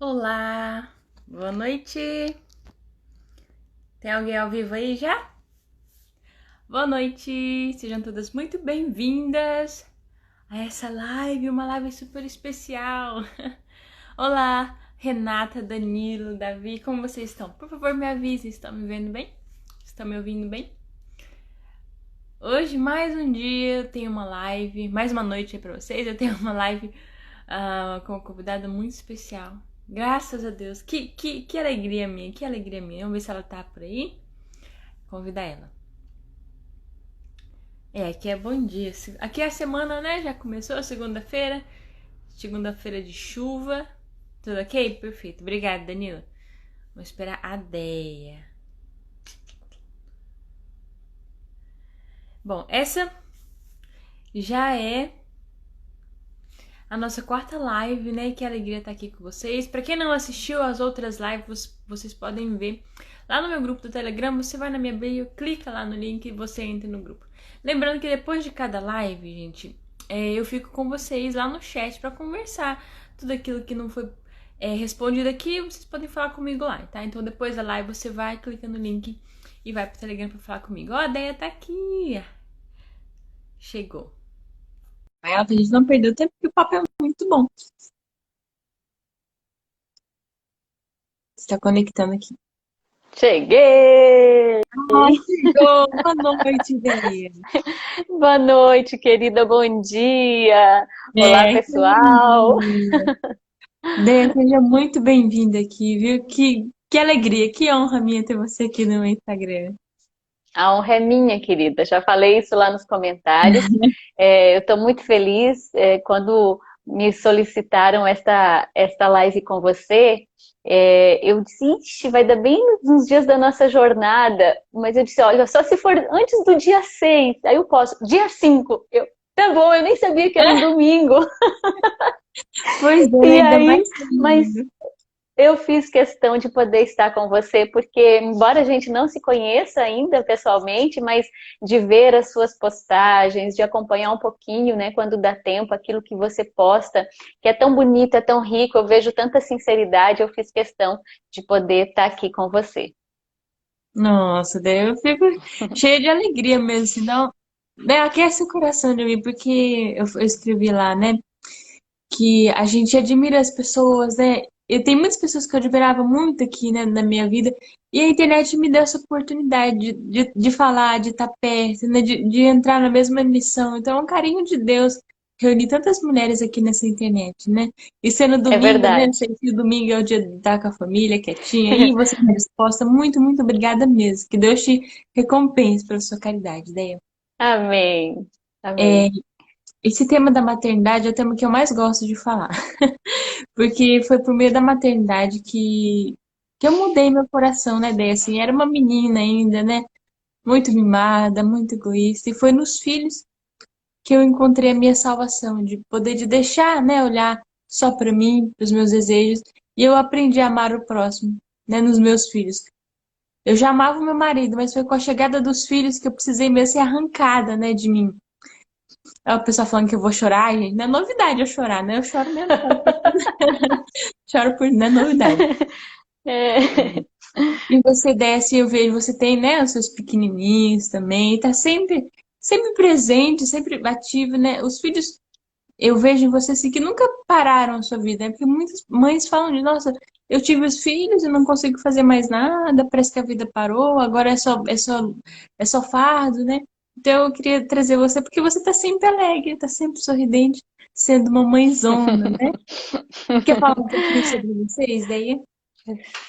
Olá, boa noite. Tem alguém ao vivo aí já? Boa noite, sejam todas muito bem-vindas a essa live, uma live super especial. Olá, Renata, Danilo, Davi, como vocês estão? Por favor, me avisem, estão me vendo bem? Estão me ouvindo bem? Hoje, mais um dia, eu tenho uma live, mais uma noite aí pra vocês, eu tenho uma live com uma convidada muito especial. Graças a Deus. Que alegria minha, que alegria minha. Vamos ver se ela tá por aí. Convidar ela. Aqui é bom dia. Aqui é a semana, né? Já começou, segunda-feira. Segunda-feira de chuva. Tudo ok? Perfeito. Obrigada, Danilo. Vou esperar a Deia. Bom, essa já é a nossa quarta live, né? Que alegria estar aqui com vocês. Para quem não assistiu às outras lives, vocês podem ver lá no meu grupo do Telegram. Você vai na minha bio, clica lá no link e você entra no grupo. Lembrando que depois de cada live, gente, eu fico com vocês lá no chat para conversar. Tudo aquilo que não foi respondido aqui, vocês podem falar comigo lá, tá? Então depois da live você vai, clica no link e vai pro Telegram para falar comigo. Ó, a Deia tá aqui. Chegou. Ela, a gente não perdeu tempo porque o papo é muito bom. Você tá conectando aqui. Cheguei! Chegou! Boa noite, Deia. Boa noite, querida, bom dia! Olá, Que pessoal! alegria. Deia, seja muito bem-vinda aqui, viu? Que alegria, que honra minha ter você aqui no meu Instagram. A honra é minha, querida. Já falei isso lá nos comentários. Eu estou muito feliz quando me solicitaram esta live com você. Eu disse, ixi, vai dar bem nos dias da nossa jornada. Mas eu disse, olha, só se for antes do dia 6, aí eu posso. Dia 5, tá bom, eu nem sabia que era um domingo. Pois é, E ainda aí, mais mas lindo. eu fiz questão de poder estar com você, porque, embora a gente não se conheça ainda pessoalmente, mas de ver as suas postagens, de acompanhar um pouquinho, né, quando dá tempo, aquilo que você posta, que é tão bonito, é tão rico, eu vejo tanta sinceridade, eu fiz questão de poder estar aqui com você. Nossa, Deia, eu fico cheia de alegria mesmo, senão, né, aquece o coração de mim, porque eu escrevi lá, né? Que a gente admira as pessoas, né? Eu tenho muitas pessoas que eu admirava muito aqui, né, na minha vida, e a internet me deu essa oportunidade de falar, de estar perto, né, de entrar na mesma missão. Então, é um carinho de Deus reunir tantas mulheres aqui nessa internet, né? E sendo É domingo, né? verdade. Sei que o domingo é o dia de estar com a família, quietinha, e você me resposta, muito, muito obrigada mesmo. Que Deus te recompense pela sua caridade, ideia. Amém. Amém. Esse tema da maternidade é o tema que eu mais gosto de falar. Porque foi por meio da maternidade que eu mudei meu coração, né, Déia? Assim, era uma menina ainda, né? Muito mimada, muito egoísta. E foi nos filhos que eu encontrei a minha salvação, de poder de deixar, né, olhar só para mim, para os meus desejos. E eu aprendi a amar o próximo, né, nos meus filhos. Eu já amava o meu marido, mas foi com a chegada dos filhos que eu precisei mesmo ser arrancada, né, de mim. Aí o pessoal falando que eu vou chorar, gente, não é novidade eu chorar, né? Eu choro mesmo, choro por, não é novidade. É. E você desce, eu vejo, você tem, né, os seus pequenininhos também, e tá sempre presente, sempre ativo, né? Os filhos, eu vejo em você assim que nunca pararam a sua vida, né? Porque muitas mães falam de, nossa, eu tive os filhos e não consigo fazer mais nada, parece que a vida parou, agora é só fardo, né? Então eu queria trazer você porque você tá sempre alegre, tá sempre sorridente, sendo uma mãezona, né? Quer falar um pouquinho sobre vocês daí?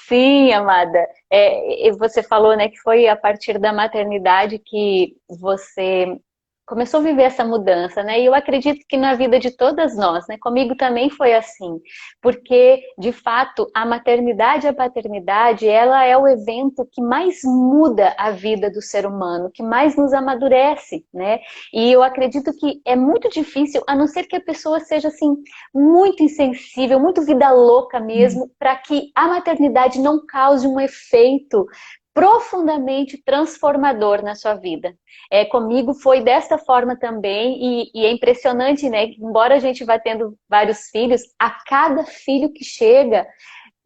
Sim, amada. E você falou, né, que foi a partir da maternidade que você começou a viver essa mudança, né? E eu acredito que na vida de todas nós, né? Comigo também foi assim, porque de fato a maternidade e a paternidade, ela é o evento que mais muda a vida do ser humano, que mais nos amadurece, né? E eu acredito que é muito difícil, a não ser que a pessoa seja assim muito insensível, muito vida louca mesmo, para que a maternidade não cause um efeito profundamente transformador na sua vida. Comigo foi dessa forma também, e é impressionante, né? Embora a gente vá tendo vários filhos, a cada filho que chega,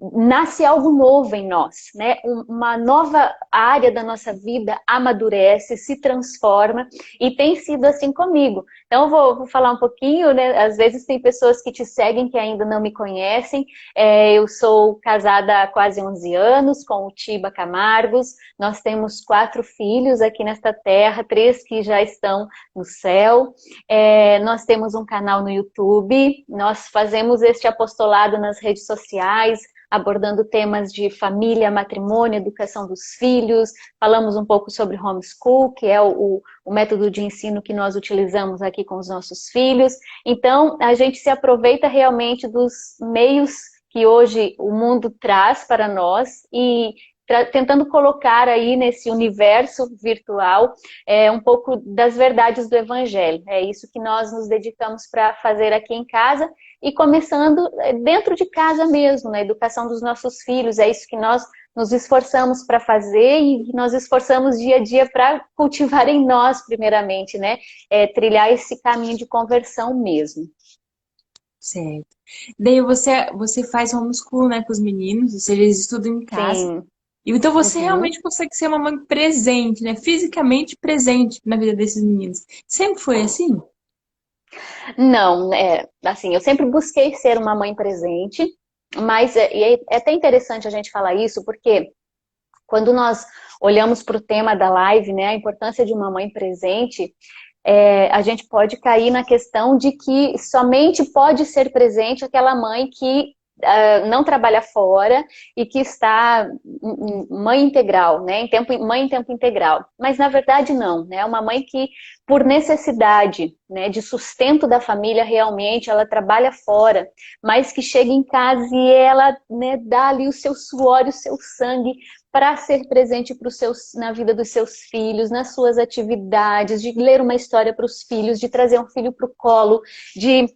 nasce algo novo em nós, né? Uma nova área da nossa vida amadurece, se transforma, e tem sido assim comigo. Então eu vou falar um pouquinho, né? Às vezes tem pessoas que te seguem que ainda não me conhecem. Eu sou casada há quase 11 anos com o Tiba Camargos. Nós temos 4 filhos aqui nesta terra, 3 que já estão no céu. Nós temos um canal no YouTube, nós fazemos este apostolado nas redes sociais, abordando temas de família, matrimônio, educação dos filhos. Falamos um pouco sobre homeschool, que é o método de ensino que nós utilizamos aqui com os nossos filhos. Então, a gente se aproveita realmente dos meios que hoje o mundo traz para nós e tentando colocar aí nesse universo virtual um pouco das verdades do Evangelho. É isso que nós nos dedicamos para fazer aqui em casa e começando dentro de casa mesmo, na educação dos nossos filhos. É isso que nós nos esforçamos para fazer e nós esforçamos dia a dia para cultivar em nós, primeiramente, né? Trilhar esse caminho de conversão mesmo. Certo. Daí você faz homeschool, né, com os meninos, ou seja, eles estudam em casa. Sim. Então você Uhum. realmente consegue ser uma mãe presente, né? Fisicamente presente na vida desses meninos. Sempre foi assim? Não, assim, eu sempre busquei ser uma mãe presente, mas é até interessante a gente falar isso, porque quando nós olhamos para o tema da live, né, a importância de uma mãe presente, a gente pode cair na questão de que somente pode ser presente aquela mãe que não trabalha fora e que está mãe integral, né? Mãe em tempo integral. Mas na verdade não, né? É uma mãe que, por necessidade, né, de sustento da família, realmente ela trabalha fora, mas que chega em casa e ela, né, dá ali o seu suor, o seu sangue para ser presente na vida dos seus filhos, nas suas atividades, de ler uma história para os filhos, de trazer um filho para o colo, de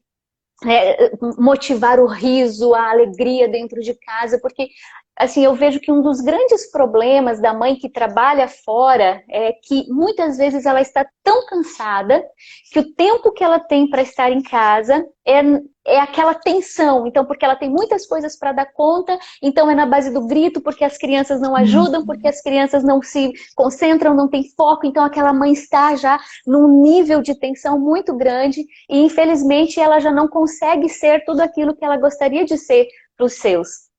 motivar o riso, a alegria dentro de casa, porque assim, eu vejo que um dos grandes problemas da mãe que trabalha fora é que muitas vezes ela está tão cansada que o tempo que ela tem para estar em casa é aquela tensão. Então, porque ela tem muitas coisas para dar conta, então é na base do grito, porque as crianças não ajudam, porque as crianças não se concentram, não tem foco, então aquela mãe está já num nível de tensão muito grande e, infelizmente, ela já não consegue ser tudo aquilo que ela gostaria de ser para os seus.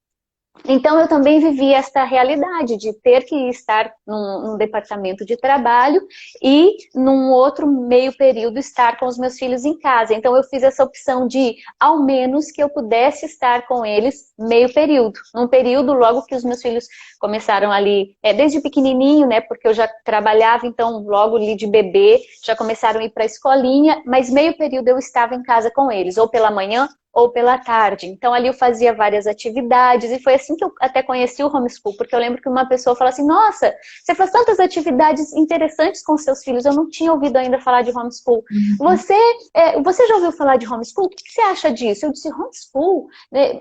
Então, eu também vivi esta realidade de ter que estar num departamento de trabalho e, num outro meio período, estar com os meus filhos em casa. Então, eu fiz essa opção de, ao menos, que eu pudesse estar com eles meio período. Num período, logo que os meus filhos começaram ali, desde pequenininho, né, porque eu já trabalhava, então, logo ali de bebê, já começaram a ir para a escolinha, mas meio período eu estava em casa com eles, ou pela manhã, ou pela tarde. Então, ali eu fazia várias atividades, e foi assim que eu até conheci o homeschool, porque eu lembro que uma pessoa falou assim, nossa, você faz tantas atividades interessantes com seus filhos, eu não tinha ouvido ainda falar de homeschool. Você já ouviu falar de homeschool? O que você acha disso? Eu disse, homeschool?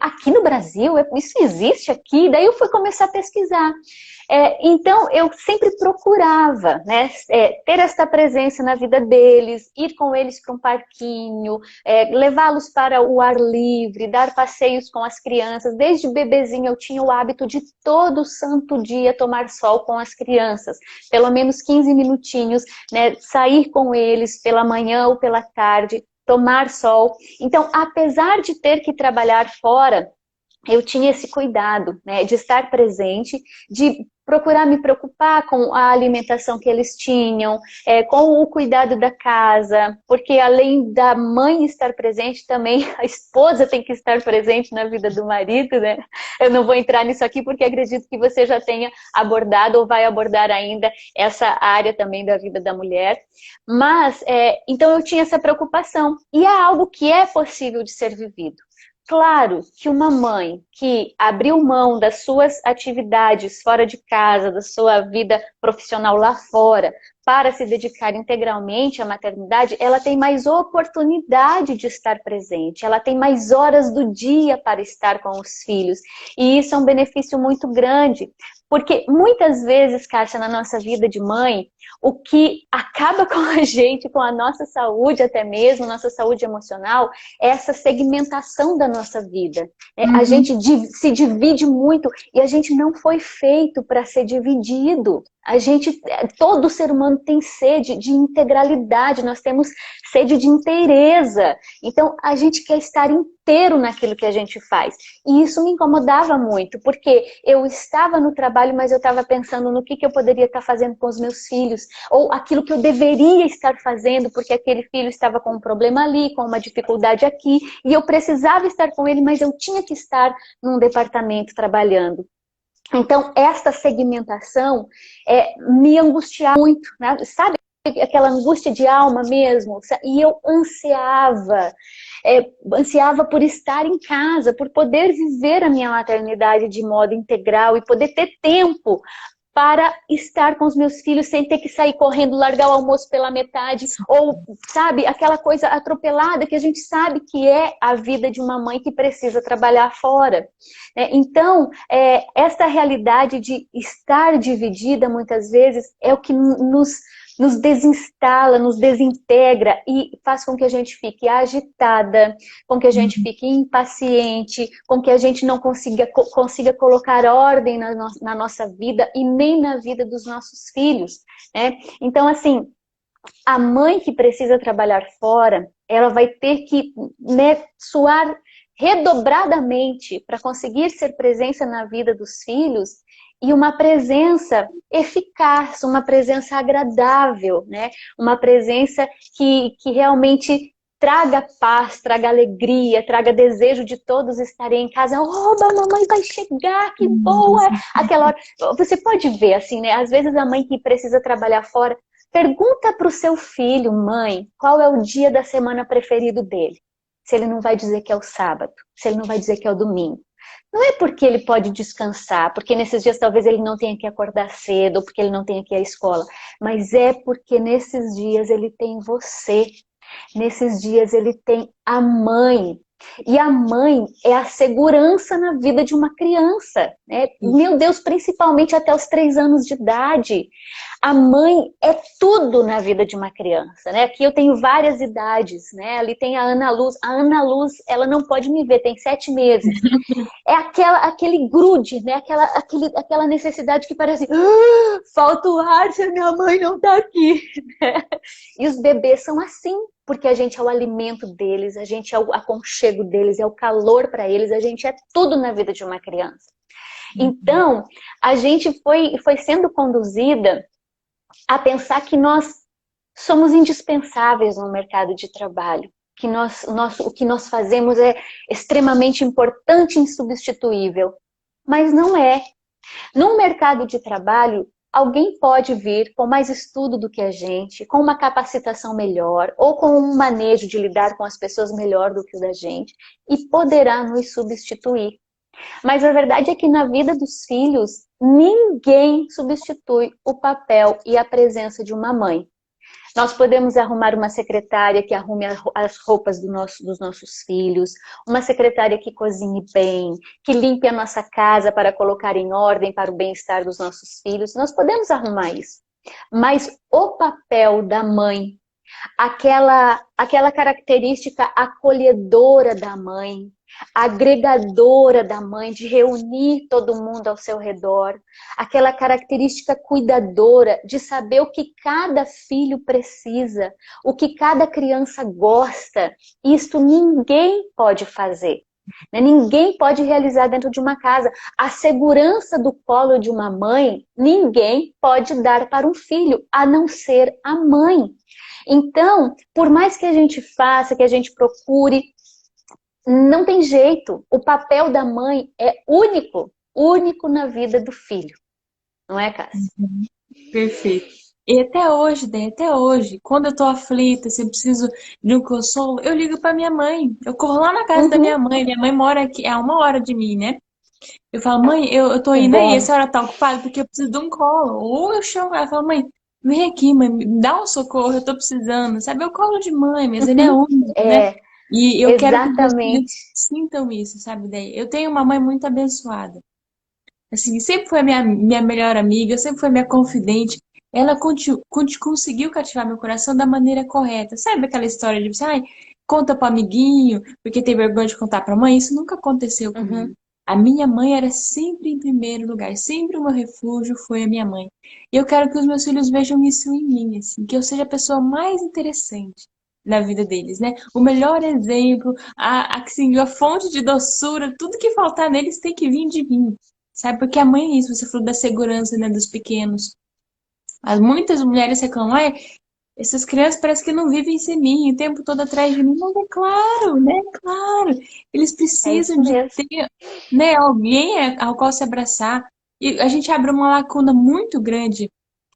Aqui no Brasil? Isso existe aqui? Daí eu fui começar a pesquisar. Então, eu sempre procurava, né, ter esta presença na vida deles, ir com eles para um parquinho, levá-los para o ar livre, dar passeios com as crianças. Desde bebezinho eu tinha o hábito de todo santo dia tomar sol com as crianças, pelo menos 15 minutinhos, né, sair com eles pela manhã ou pela tarde, tomar sol. Então, apesar de ter que trabalhar fora, eu tinha esse cuidado, né, de estar presente, de procurar me preocupar com a alimentação que eles tinham, com o cuidado da casa, porque além da mãe estar presente, também a esposa tem que estar presente na vida do marido, né? Eu não vou entrar nisso aqui porque acredito que você já tenha abordado ou vai abordar ainda essa área também da vida da mulher. Mas, então eu tinha essa preocupação. E é algo que é possível de ser vivido. Claro que uma mãe que abriu mão das suas atividades fora de casa, da sua vida profissional lá fora, para se dedicar integralmente à maternidade, ela tem mais oportunidade de estar presente, ela tem mais horas do dia para estar com os filhos. E isso é um benefício muito grande, Porque muitas vezes, Cássia, na nossa vida de mãe, o que acaba com a gente, com a nossa saúde até mesmo, nossa saúde emocional, é essa segmentação da nossa vida. Né? A Uhum. gente se divide muito e a gente não foi feito para ser dividido. Todo ser humano tem sede de integralidade, nós temos sede de inteireza. Então, a gente quer estar inteiro naquilo que a gente faz. E isso me incomodava muito, porque eu estava no trabalho, mas eu estava pensando no que eu poderia estar fazendo com os meus filhos, ou aquilo que eu deveria estar fazendo, porque aquele filho estava com um problema ali, com uma dificuldade aqui, e eu precisava estar com ele, mas eu tinha que estar num departamento trabalhando. Então, esta segmentação me angustiava muito, né? Sabe aquela angústia de alma mesmo? E eu ansiava por estar em casa, por poder viver a minha maternidade de modo integral e poder ter tempo para estar com os meus filhos sem ter que sair correndo, largar o almoço pela metade, ou, sabe, aquela coisa atropelada que a gente sabe que é a vida de uma mãe que precisa trabalhar fora. Então, essa realidade de estar dividida, muitas vezes, é o que nos desinstala, nos desintegra e faz com que a gente fique agitada, com que a gente fique impaciente, com que a gente não consiga colocar ordem na nossa vida e nem na vida dos nossos filhos, né? Então, assim, a mãe que precisa trabalhar fora, ela vai ter que, né, suar redobradamente para conseguir ser presença na vida dos filhos e uma presença eficaz, uma presença agradável, né? Uma presença que realmente traga paz, traga alegria, traga desejo de todos estarem em casa. Oba, a mamãe vai chegar, que boa! Aquela hora, você pode ver assim, né? Às vezes a mãe que precisa trabalhar fora, pergunta para o seu filho, mãe, qual é o dia da semana preferido dele. Se ele não vai dizer que é o sábado, se ele não vai dizer que é o domingo. Não é porque ele pode descansar, porque nesses dias talvez ele não tenha que acordar cedo, ou porque ele não tenha que ir à escola, mas é porque nesses dias ele tem você. Nesses dias ele tem a mãe. E a mãe é a segurança na vida de uma criança, né? Meu Deus, principalmente até os 3 anos de idade. A mãe é tudo na vida de uma criança, né? Aqui eu tenho várias idades, né? Ali tem a Ana Luz. A Ana Luz, ela não pode me ver, tem 7 meses. É aquele grude, né? Aquela necessidade que parece falta o ar se a minha mãe não tá aqui. Né? E os bebês são assim, porque a gente é o alimento deles, a gente é o aconchego deles, é o calor para eles, a gente é tudo na vida de uma criança. Então, a gente foi sendo conduzida a pensar que nós somos indispensáveis no mercado de trabalho, que o que nós fazemos é extremamente importante e insubstituível. Mas não é. No mercado de trabalho, alguém pode vir com mais estudo do que a gente, com uma capacitação melhor, ou com um manejo de lidar com as pessoas melhor do que o da gente, e poderá nos substituir. Mas a verdade é que na vida dos filhos, ninguém substitui o papel e a presença de uma mãe. Nós podemos arrumar uma secretária que arrume as roupas dos nossos filhos, uma secretária que cozinhe bem, que limpe a nossa casa para colocar em ordem para o bem-estar dos nossos filhos. Nós podemos arrumar isso. Mas o papel da mãe, aquela característica acolhedora da mãe, agregadora da mãe, de reunir todo mundo ao seu redor, aquela característica cuidadora de saber o que cada filho precisa, o que cada criança gosta, isso ninguém pode fazer. Ninguém pode realizar dentro de uma casa. A segurança do colo de uma mãe, ninguém pode dar para um filho, a não ser a mãe. Então, por mais que a gente faça, que a gente procure, não tem jeito. O papel da mãe é único, único na vida do filho. Não é, Cássia? Perfeito. E até hoje, quando eu tô aflita, se eu preciso de um consolo, eu ligo pra minha mãe. Eu corro lá na casa da minha mãe. Minha mãe mora aqui, é 1 hora de mim, né? Eu falo, mãe, eu tô Que indo aí, a bom. senhora tá ocupada porque eu preciso de um colo. Ou eu chamo ela e falo, mãe, vem aqui, mãe, me dá um socorro, eu tô precisando. Sabe, é o colo de mãe mesmo, ele é único, né? É, E eu quero que meus filhos exatamente. sintam isso, sabe? Daí, eu tenho uma mãe muito abençoada. Assim, sempre foi a minha melhor amiga, sempre foi minha confidente. Ela conseguiu cativar meu coração da maneira correta. Sabe aquela história de você, ai, conta pro amiguinho, porque tem vergonha de contar pra mãe? Isso nunca aconteceu Uhum. comigo. A minha mãe era sempre em primeiro lugar, sempre o meu refúgio foi a minha mãe. E eu quero que os meus filhos vejam isso em mim, assim, que eu seja a pessoa mais interessante na vida deles, né? O melhor exemplo, assim, a fonte de doçura, tudo que faltar neles tem que vir de mim. Sabe? Porque a mãe é isso, você falou da segurança, né, dos pequenos. Muitas mulheres reclamam, ai, essas crianças parece que não vivem sem mim, o tempo todo atrás de mim. Mas é claro, né? Claro. Eles É precisam isso de mesmo. ter, né, alguém ao qual se abraçar. E a gente abre uma lacuna muito grande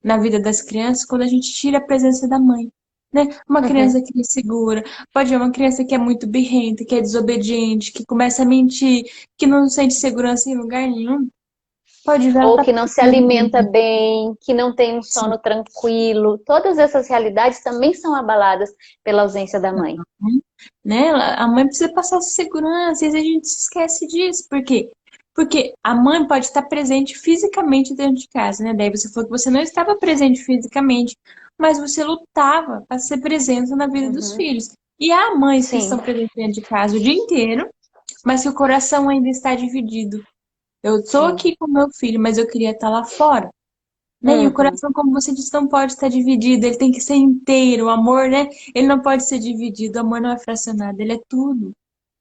na vida das crianças quando a gente tira a presença da mãe. Né? Uma Uhum. criança que é insegura, pode ser uma criança que é muito birrenta, que é desobediente, que começa a mentir, que não sente segurança em lugar nenhum. Pode ver, ela Ou tá que não se alimenta perdendo. bem, que não tem um sono tranquilo. Todas essas realidades também são abaladas pela ausência da mãe. Né? A mãe precisa passar essa segurança, e às vezes a gente se esquece disso. Por quê? Porque a mãe pode estar presente fisicamente dentro de casa, né? Daí você falou que você não estava presente fisicamente, mas você lutava para ser presença na vida dos Uhum. filhos. E há mães que Sim. estão presentes dentro de casa o dia inteiro, mas que o coração ainda está dividido. Eu estou Sim. aqui com meu filho, mas eu queria estar lá fora. Né? E o Uhum. coração, como você disse, não pode estar dividido, ele tem que ser inteiro. O amor, né? Ele não pode ser dividido, o amor não é fracionado, ele é tudo.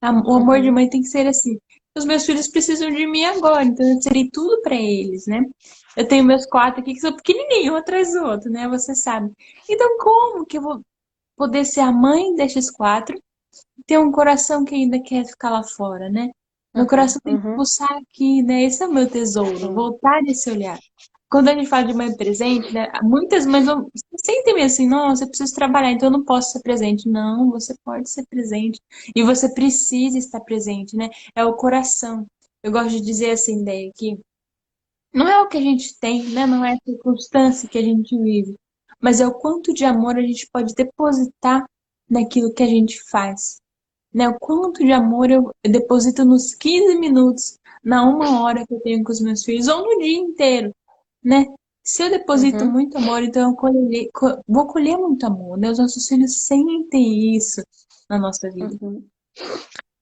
O amor de Uhum. mãe tem que ser assim. Os meus filhos precisam de mim agora, então eu serei tudo para eles, né? Eu tenho meus quatro aqui que são pequenininhos, um atrás do outro, né? Você sabe. Então, como que eu vou poder ser a mãe destes quatro e ter um coração que ainda quer ficar lá fora, né? Meu Uhum. coração tem que Uhum. pulsar aqui, né? Esse é o meu tesouro, Sim. voltar nesse olhar. Quando a gente fala de mãe presente, né? Muitas mães vão, sentem meio assim, nossa, eu preciso trabalhar, então eu não posso ser presente. Não, você pode ser presente. E você precisa estar presente, né? É o coração. Eu gosto de dizer assim, Deia, que não é o que a gente tem, né? Não é a circunstância que a gente vive, mas é o quanto de amor a gente pode depositar naquilo que a gente faz, né? O quanto de amor eu deposito nos 15 minutos, na uma hora que eu tenho com os meus filhos, ou no dia inteiro, né? Se eu deposito Uhum. muito amor, então eu vou colher muito amor, né? Os nossos filhos sentem isso na nossa vida. Uhum.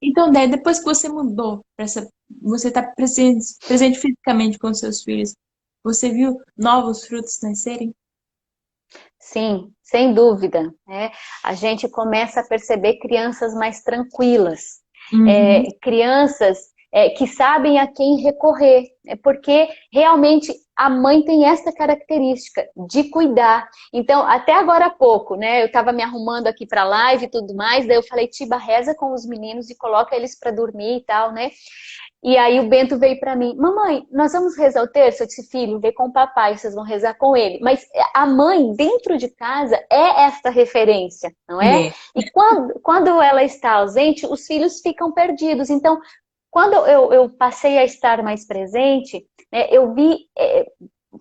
Então, Dé, depois que você mudou para essa, você está presente fisicamente com os seus filhos, você viu novos frutos nascerem? Sim, sem dúvida, né? A gente começa a perceber crianças mais tranquilas, Uhum. crianças que sabem a quem recorrer, porque realmente a mãe tem essa característica de cuidar. Então, até agora há pouco, né? Eu estava me arrumando aqui para a live e tudo mais, daí eu falei, Tiba, reza com os meninos e coloca eles para dormir e tal, né? E aí o Bento veio para mim, mamãe, nós vamos rezar o terço? Eu disse, filho, vem com o papai, vocês vão rezar com ele. Mas a mãe, dentro de casa, é esta referência, não é? É. E quando ela está ausente, os filhos ficam perdidos. Então, quando eu passei a estar mais presente, né, eu vi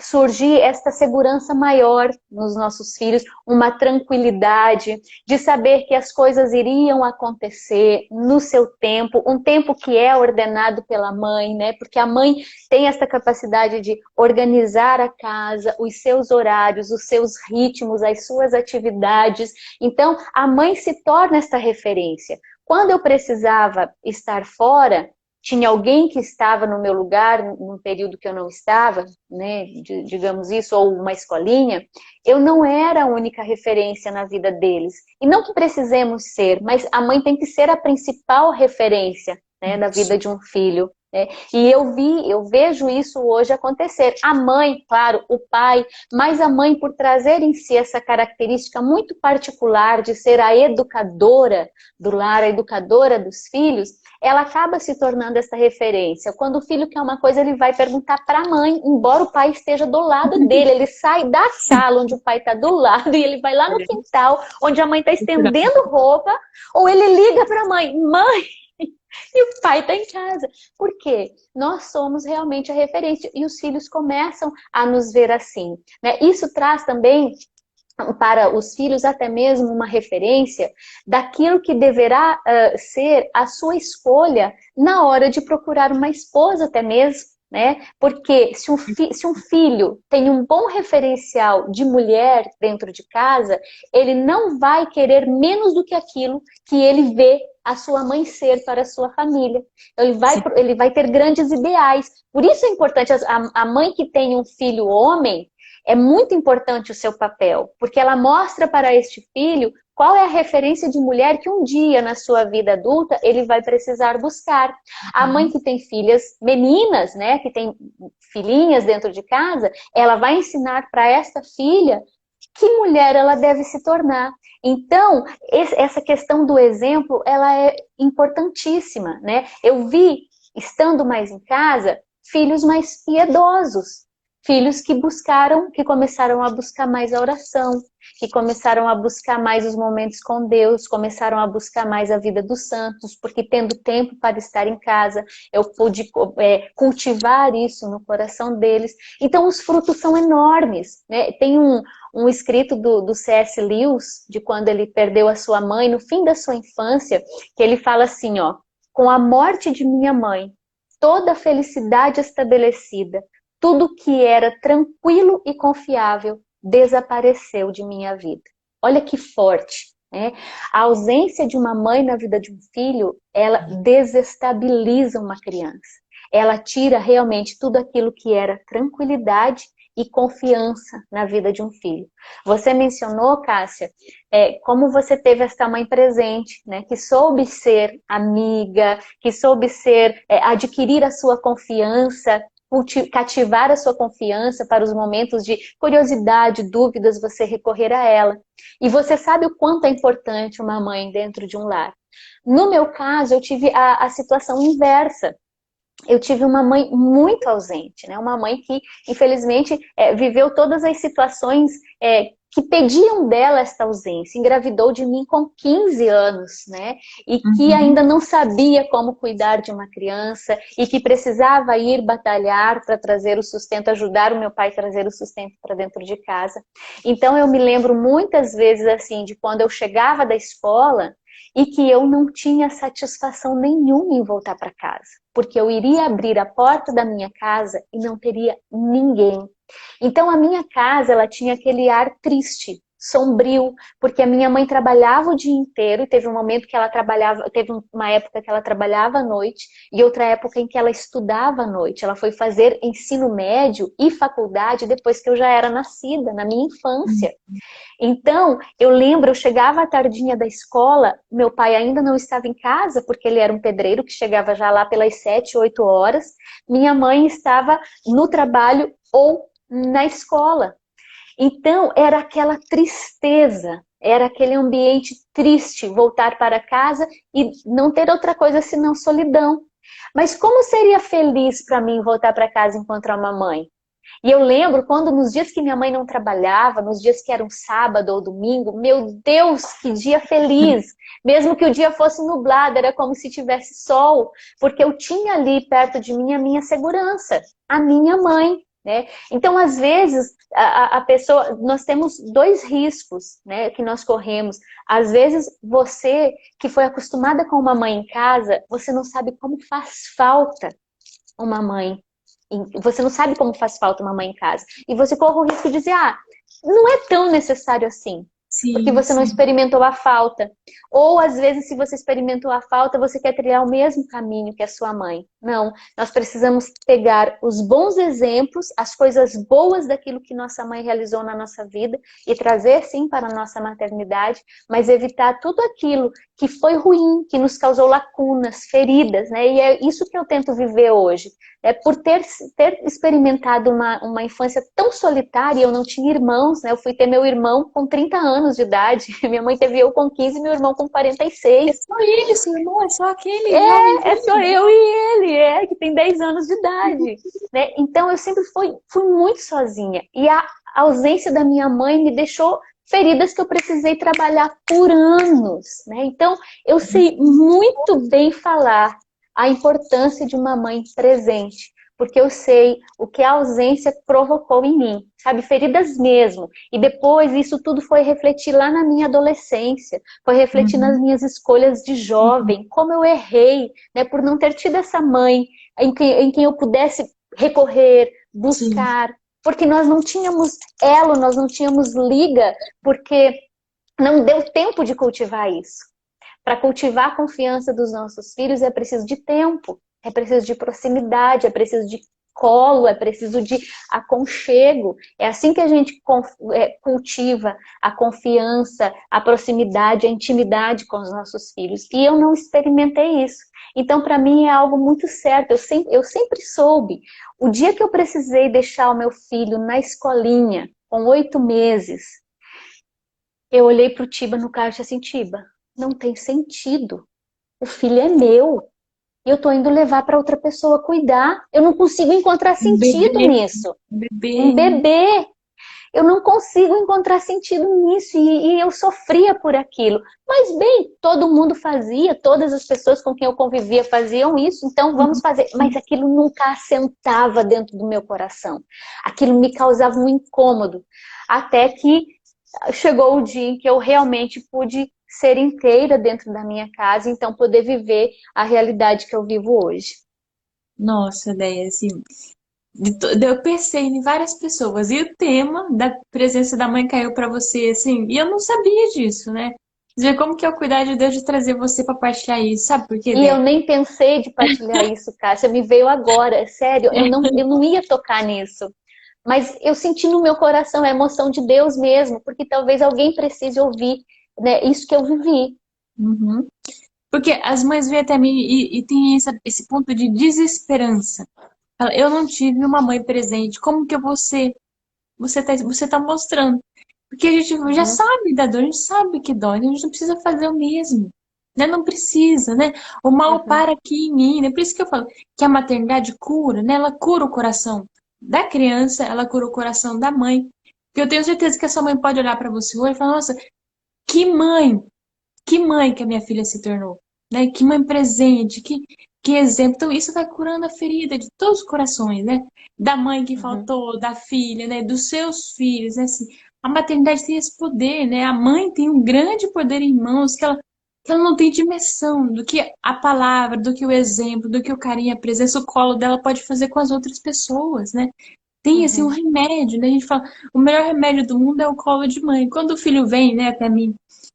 surgir esta segurança maior nos nossos filhos, uma tranquilidade de saber que as coisas iriam acontecer no seu tempo, um tempo que é ordenado pela mãe, né? Porque a mãe tem essa capacidade de organizar a casa, os seus horários, os seus ritmos, as suas atividades. Então, a mãe se torna esta referência. Quando eu precisava estar fora, tinha alguém que estava no meu lugar num período que eu não estava, né, digamos isso, ou uma escolinha, eu não era a única referência na vida deles. E não que precisemos ser, mas a mãe tem que ser a principal referência, né, da vida de um filho. Né? E eu vejo isso hoje acontecer. A mãe, claro, o pai, mas a mãe por trazer em si essa característica muito particular de ser a educadora do lar, a educadora dos filhos, ela acaba se tornando essa referência. Quando o filho quer uma coisa, ele vai perguntar para a mãe, embora o pai esteja do lado dele. Ele sai da sala onde o pai está do lado e ele vai lá no quintal, onde a mãe está estendendo roupa, ou ele liga para a mãe, mãe, e o pai está em casa. Por quê? Nós somos realmente a referência e os filhos começam a nos ver assim. Né? Isso traz também para os filhos até mesmo uma referência daquilo que deverá ser a sua escolha na hora de procurar uma esposa até mesmo. né? Porque se um filho tem um bom referencial de mulher dentro de casa, ele não vai querer menos do que aquilo que ele vê a sua mãe ser para a sua família. Então, Sim. ele vai ter grandes ideais. Por isso é importante, a mãe que tem um filho homem, é muito importante o seu papel, porque ela mostra para este filho qual é a referência de mulher que um dia na sua vida adulta ele vai precisar buscar. A mãe que tem filhas meninas, né, que tem filhinhas dentro de casa, ela vai ensinar para esta filha que mulher ela deve se tornar. Então, essa questão do exemplo, ela é importantíssima, né? Eu vi, estando mais em casa, filhos mais piedosos, filhos que começaram a buscar mais a oração, que começaram a buscar mais os momentos com Deus, começaram a buscar mais a vida dos santos, porque tendo tempo para estar em casa, eu pude cultivar isso no coração deles. Então, os frutos são enormes, né? Tem um escrito do C.S. Lewis, de quando ele perdeu a sua mãe, no fim da sua infância, que ele fala assim, ó: com a morte de minha mãe, toda a felicidade estabelecida, tudo que era tranquilo e confiável desapareceu de minha vida. Olha que forte, né? A ausência de uma mãe na vida de um filho, ela desestabiliza uma criança. Ela tira realmente tudo aquilo que era tranquilidade e confiança na vida de um filho. Você mencionou, Cássia, como você teve essa mãe presente, né? Que soube ser amiga, que soube adquirir a sua confiança, cativar a sua confiança para os momentos de curiosidade, dúvidas, você recorrer a ela. E você sabe o quanto é importante uma mãe dentro de um lar. No meu caso, eu tive a situação inversa. Eu tive uma mãe muito ausente, né? Uma mãe que, infelizmente, viveu todas as situações que pediam dela esta ausência. Engravidou de mim com 15 anos, né? E que ainda não sabia como cuidar de uma criança e que precisava ir batalhar para trazer o sustento, ajudar o meu pai a trazer o sustento para dentro de casa. Então, eu me lembro muitas vezes, assim, de quando eu chegava da escola e que eu não tinha satisfação nenhuma em voltar para casa, porque eu iria abrir a porta da minha casa e não teria ninguém. Então a minha casa, ela tinha aquele ar triste, sombrio, porque a minha mãe trabalhava o dia inteiro e teve um momento que ela trabalhava, teve uma época que ela trabalhava à noite e outra época em que ela estudava à noite. Ela foi fazer ensino médio e faculdade depois que eu já era nascida, na minha infância. Então, eu lembro, eu chegava à tardinha da escola, meu pai ainda não estava em casa, porque ele era um pedreiro que chegava já lá pelas 7, 8 horas. Minha mãe estava no trabalho ou na escola. Então, era aquela tristeza, era aquele ambiente triste, voltar para casa e não ter outra coisa senão solidão. Mas como seria feliz para mim voltar para casa e encontrar uma mãe? E eu lembro quando nos dias que minha mãe não trabalhava, nos dias que era um sábado ou domingo, meu Deus, que dia feliz! Mesmo que o dia fosse nublado, era como se tivesse sol, porque eu tinha ali perto de mim a minha segurança, a minha mãe, né? Então, às vezes, a pessoa, nós temos dois riscos, né, que nós corremos. Às vezes, você que foi acostumada com uma mãe em casa, você não sabe como faz falta uma mãe. Você não sabe como faz falta uma mãe em casa. E você corre o risco de dizer, não é tão necessário assim. Porque Sim, você não sim. experimentou a falta. Ou, às vezes, se você experimentou a falta, você quer trilhar o mesmo caminho que a sua mãe. Não, nós precisamos pegar os bons exemplos, as coisas boas daquilo que nossa mãe realizou na nossa vida e trazer, sim, para a nossa maternidade, mas evitar tudo aquilo que foi ruim, que nos causou lacunas, feridas, né? E é isso que eu tento viver hoje. Por ter experimentado uma infância tão solitária, eu não tinha irmãos, né? Eu fui ter meu irmão com 30 anos de idade, minha mãe teve eu com 15 e meu irmão com É 46. só ele, seu irmão, é só aquele jovenzinho. Só eu e ele, que tem 10 anos de idade, né? Então eu sempre fui muito sozinha, e a ausência da minha mãe me deixou feridas que eu precisei trabalhar por anos, né? Então eu sei muito bem falar a importância de uma mãe presente, porque eu sei o que a ausência provocou em mim, sabe? Feridas mesmo. E depois isso tudo foi refletir lá na minha adolescência, foi refletir nas minhas escolhas de jovem, como eu errei, né? Por não ter tido essa mãe em quem eu pudesse recorrer, sim. buscar, porque nós não tínhamos elo, nós não tínhamos liga, porque não deu tempo de cultivar isso. Para cultivar a confiança dos nossos filhos é preciso de tempo, é preciso de proximidade, é preciso de colo, é preciso de aconchego. É assim que a gente cultiva a confiança, a proximidade, a intimidade com os nossos filhos. E eu não experimentei isso. Então, para mim, é algo muito certo. Eu sempre soube. O dia que eu precisei deixar o meu filho na escolinha, com 8 meses, eu olhei para o Tiba no carro e disse assim, Tiba, não tem sentido. O filho é meu. E eu tô indo levar para outra pessoa cuidar. Eu não consigo encontrar Um sentido bebê, nisso. um Um bebê, né? bebê. Eu não consigo encontrar sentido nisso. E eu sofria por aquilo. Mas, bem, todo mundo fazia. Todas as pessoas com quem eu convivia faziam isso. Então, vamos fazer. Mas aquilo nunca assentava dentro do meu coração. Aquilo me causava um incômodo. Até que chegou o dia em que eu realmente pude ser inteira dentro da minha casa, então poder viver a realidade que eu vivo hoje. Nossa, ideia, assim, eu pensei em várias pessoas, e o tema da presença da mãe caiu pra você, assim, e eu não sabia disso, né? Dizer como que é o cuidar de Deus de trazer você pra partilhar isso, sabe por quê, E eu Dé? nem pensei de partilhar isso, Cássia, me veio agora, é sério, eu não ia tocar nisso. Mas eu senti no meu coração a emoção de Deus mesmo, porque talvez alguém precise ouvir, né, isso que eu vivi. Uhum. Porque as mães vêm até mim e tem esse ponto de desesperança. Fala, eu não tive uma mãe presente, como que eu vou ser? Você tá mostrando. Porque a gente já Uhum, sabe da dor, a gente sabe que dói, a gente não precisa fazer o mesmo. Né? Não precisa, né? O mal uhum, para aqui em mim, né? Por isso que eu falo que a maternidade cura, né? Ela cura o coração da criança, ela cura o coração da mãe. Porque eu tenho certeza que essa mãe pode olhar para você hoje e falar, nossa, que mãe, que mãe que a minha filha se tornou, né? Que mãe presente, que exemplo. Então isso vai curando a ferida de todos os corações, né? Da mãe que uhum, faltou, da filha, né? Dos seus filhos, né? Assim, a maternidade tem esse poder, né? A mãe tem um grande poder em mãos que ela não tem dimensão do que a palavra, do que o exemplo, do que o carinho, a presença, o colo dela pode fazer com as outras pessoas, né? Tem assim um uhum. remédio, né? A gente fala, o melhor remédio do mundo é o colo de mãe. Quando o filho vem, né, até mim,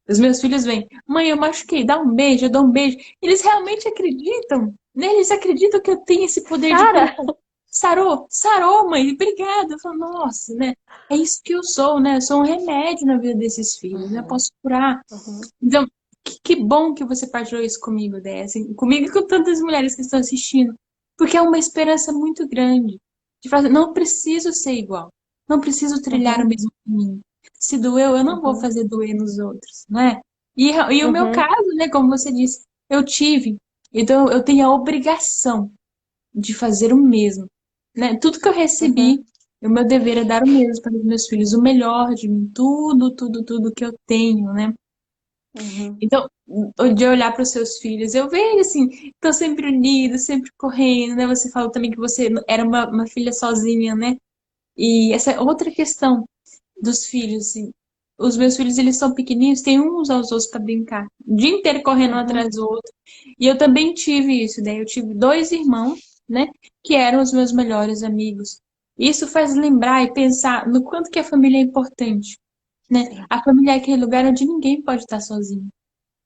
os meus filhos vêm, mãe, eu machuquei, dá um beijo, eu dou um beijo. Eles realmente acreditam, né? Eles acreditam que eu tenho esse poder de cura. Cara, Sarou, sarou, mãe, obrigada. Eu falo, nossa, né? É isso que eu sou, né? Eu sou um remédio na vida desses filhos, né? Eu uhum, posso curar. uhum, Então, que bom que você partilhou isso comigo, Dé, assim, comigo e com tantas mulheres que estão assistindo. Porque é uma esperança muito grande. De fazer, não preciso ser igual. Não preciso trilhar o uhum, mesmo caminho. Se doeu, eu não vou uhum, fazer doer nos outros, né? E o meu uhum, caso, né, como você disse, eu tive. Então, eu tenho a obrigação de fazer o mesmo, né? Tudo que eu recebi, uhum, o meu dever é dar o mesmo para os meus filhos, o melhor de mim, tudo, tudo, tudo que eu tenho, né? uhum, Então, de olhar para os seus filhos, eu vejo assim, estão sempre unidos, sempre correndo, né? Você falou também que você era uma filha sozinha, né? E essa é outra questão dos filhos, assim. Os meus filhos, eles são pequenininhos, tem uns aos outros para brincar, o dia inteiro correndo um uhum, atrás do outro. E eu também tive isso, né? Eu tive dois irmãos, né? Que eram os meus melhores amigos. Isso faz lembrar e pensar no quanto que a família é importante, né? sim. A família é aquele lugar onde ninguém pode estar sozinho.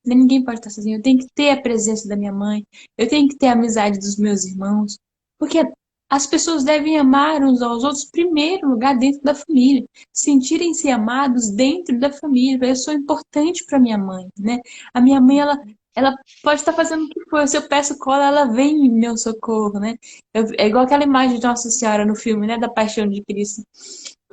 Ninguém pode estar sozinho. Eu tenho que ter a presença da minha mãe. Eu tenho que ter a amizade dos meus irmãos. Porque as pessoas devem amar uns aos outros, em primeiro lugar, dentro da família. Sentirem-se amados dentro da família. Eu sou importante para minha mãe, né? A minha mãe, ela pode estar fazendo o que for. Se eu peço cola, ela vem em meu socorro, né? É igual aquela imagem de Nossa Senhora no filme, né? Da Paixão de Cristo.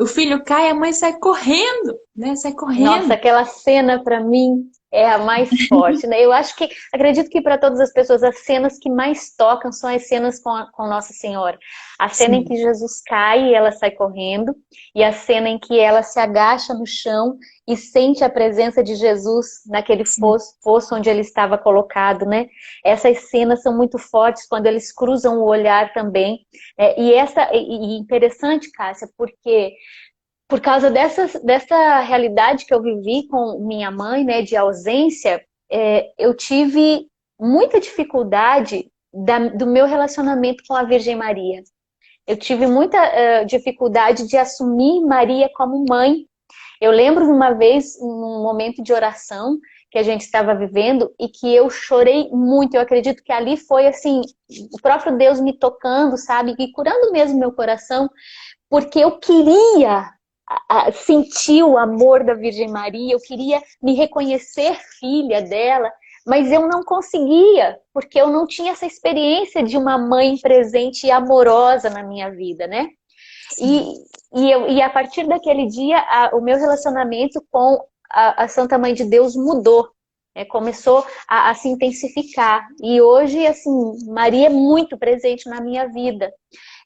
O filho cai, a mãe sai correndo, né? Sai Nossa, correndo. aquela cena para mim é a mais forte, né? Eu acho que, acredito que para todas as pessoas, as cenas que mais tocam são as cenas com Nossa Senhora. A cena em Sim. que Jesus cai e ela sai correndo, e a cena em que ela se agacha no chão e sente a presença de Jesus naquele Sim. poço onde ele estava colocado, né? Essas cenas são muito fortes quando eles cruzam o olhar também. E interessante, Cássia, porque por causa dessa realidade que eu vivi com minha mãe, né, de ausência, eu tive muita dificuldade do meu relacionamento com a Virgem Maria. Eu tive muita dificuldade de assumir Maria como mãe. Eu lembro de uma vez, num momento de oração que a gente estava vivendo e que eu chorei muito. Eu acredito que ali foi assim, o próprio Deus me tocando, sabe? E curando mesmo meu coração, porque eu queria sentir o amor da Virgem Maria, eu queria me reconhecer filha dela, mas eu não conseguia, porque eu não tinha essa experiência de uma mãe presente e amorosa na minha vida, né? Sim. E a partir daquele dia, o meu relacionamento com a Santa Mãe de Deus mudou. Começou a se intensificar. E hoje, assim, Maria é muito presente na minha vida.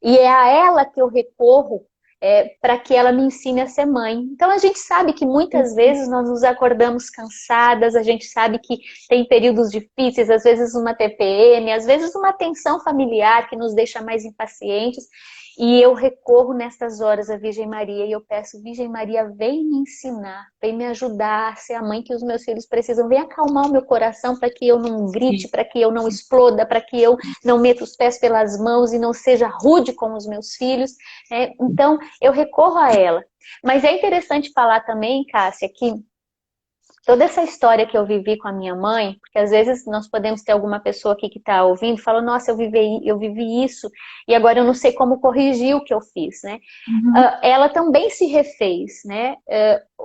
E é a ela que eu recorro para que ela me ensine a ser mãe. Então a gente sabe que muitas vezes nós nos acordamos cansadas, a gente sabe que tem períodos difíceis, às vezes uma TPM, às vezes uma tensão familiar que nos deixa mais impacientes. E eu recorro nessas horas à Virgem Maria e eu peço, Virgem Maria, vem me ensinar, vem me ajudar a ser a mãe que os meus filhos precisam, vem acalmar o meu coração para que eu não grite, para que eu não exploda, para que eu não meta os pés pelas mãos e não seja rude com os meus filhos. Então, eu recorro a ela. Mas é interessante falar também, Cássia, que toda essa história que eu vivi com a minha mãe, porque às vezes nós podemos ter alguma pessoa aqui que está ouvindo e fala, nossa, eu vivi isso e agora eu não sei como corrigir o que eu fiz, né? Uhum. Ela também se refez, né?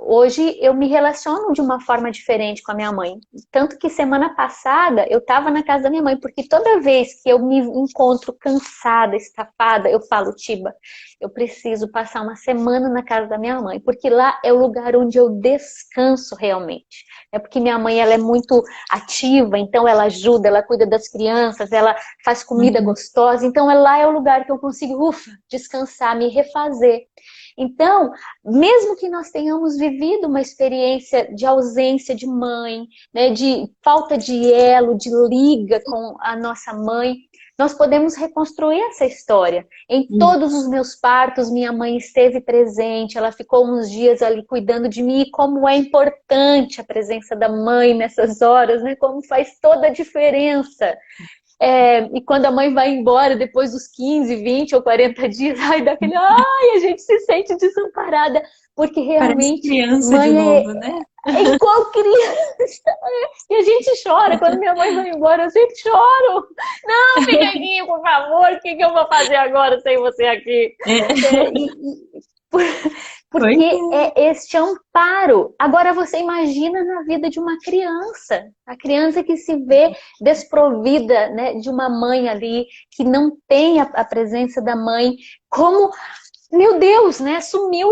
Hoje eu me relaciono de uma forma diferente com a minha mãe. Tanto que semana passada eu estava na casa da minha mãe, porque toda vez que eu me encontro cansada, estafada, eu falo, Tiba, eu preciso passar uma semana na casa da minha mãe, porque lá é o lugar onde eu descanso realmente. É porque minha mãe ela é muito ativa, então ela ajuda, ela cuida das crianças, ela faz comida Uhum. gostosa, então lá é o lugar que eu consigo, descansar, me refazer. Então, mesmo que nós tenhamos vivido uma experiência de ausência de mãe, né, de falta de elo, de liga com a nossa mãe, nós podemos reconstruir essa história. Em todos os meus partos, minha mãe esteve presente, ela ficou uns dias ali cuidando de mim, e como é importante a presença da mãe nessas horas, né? Como faz toda a diferença. E quando a mãe vai embora, depois dos 15, 20 ou 40 dias, ai, daquele, ai, a gente se sente desamparada, porque Parece realmente criança de mãe novo, né? é igual criança. E a gente chora, quando minha mãe vai embora, eu sempre choro. Não, fica aqui, por favor, o que eu vou fazer agora sem você aqui? É. É, e, Pois porque é. é este amparo. Agora você imagina na vida de uma criança, a criança que se vê desprovida, né, de uma mãe ali, que não tem a presença da mãe, como, meu Deus, né, sumiu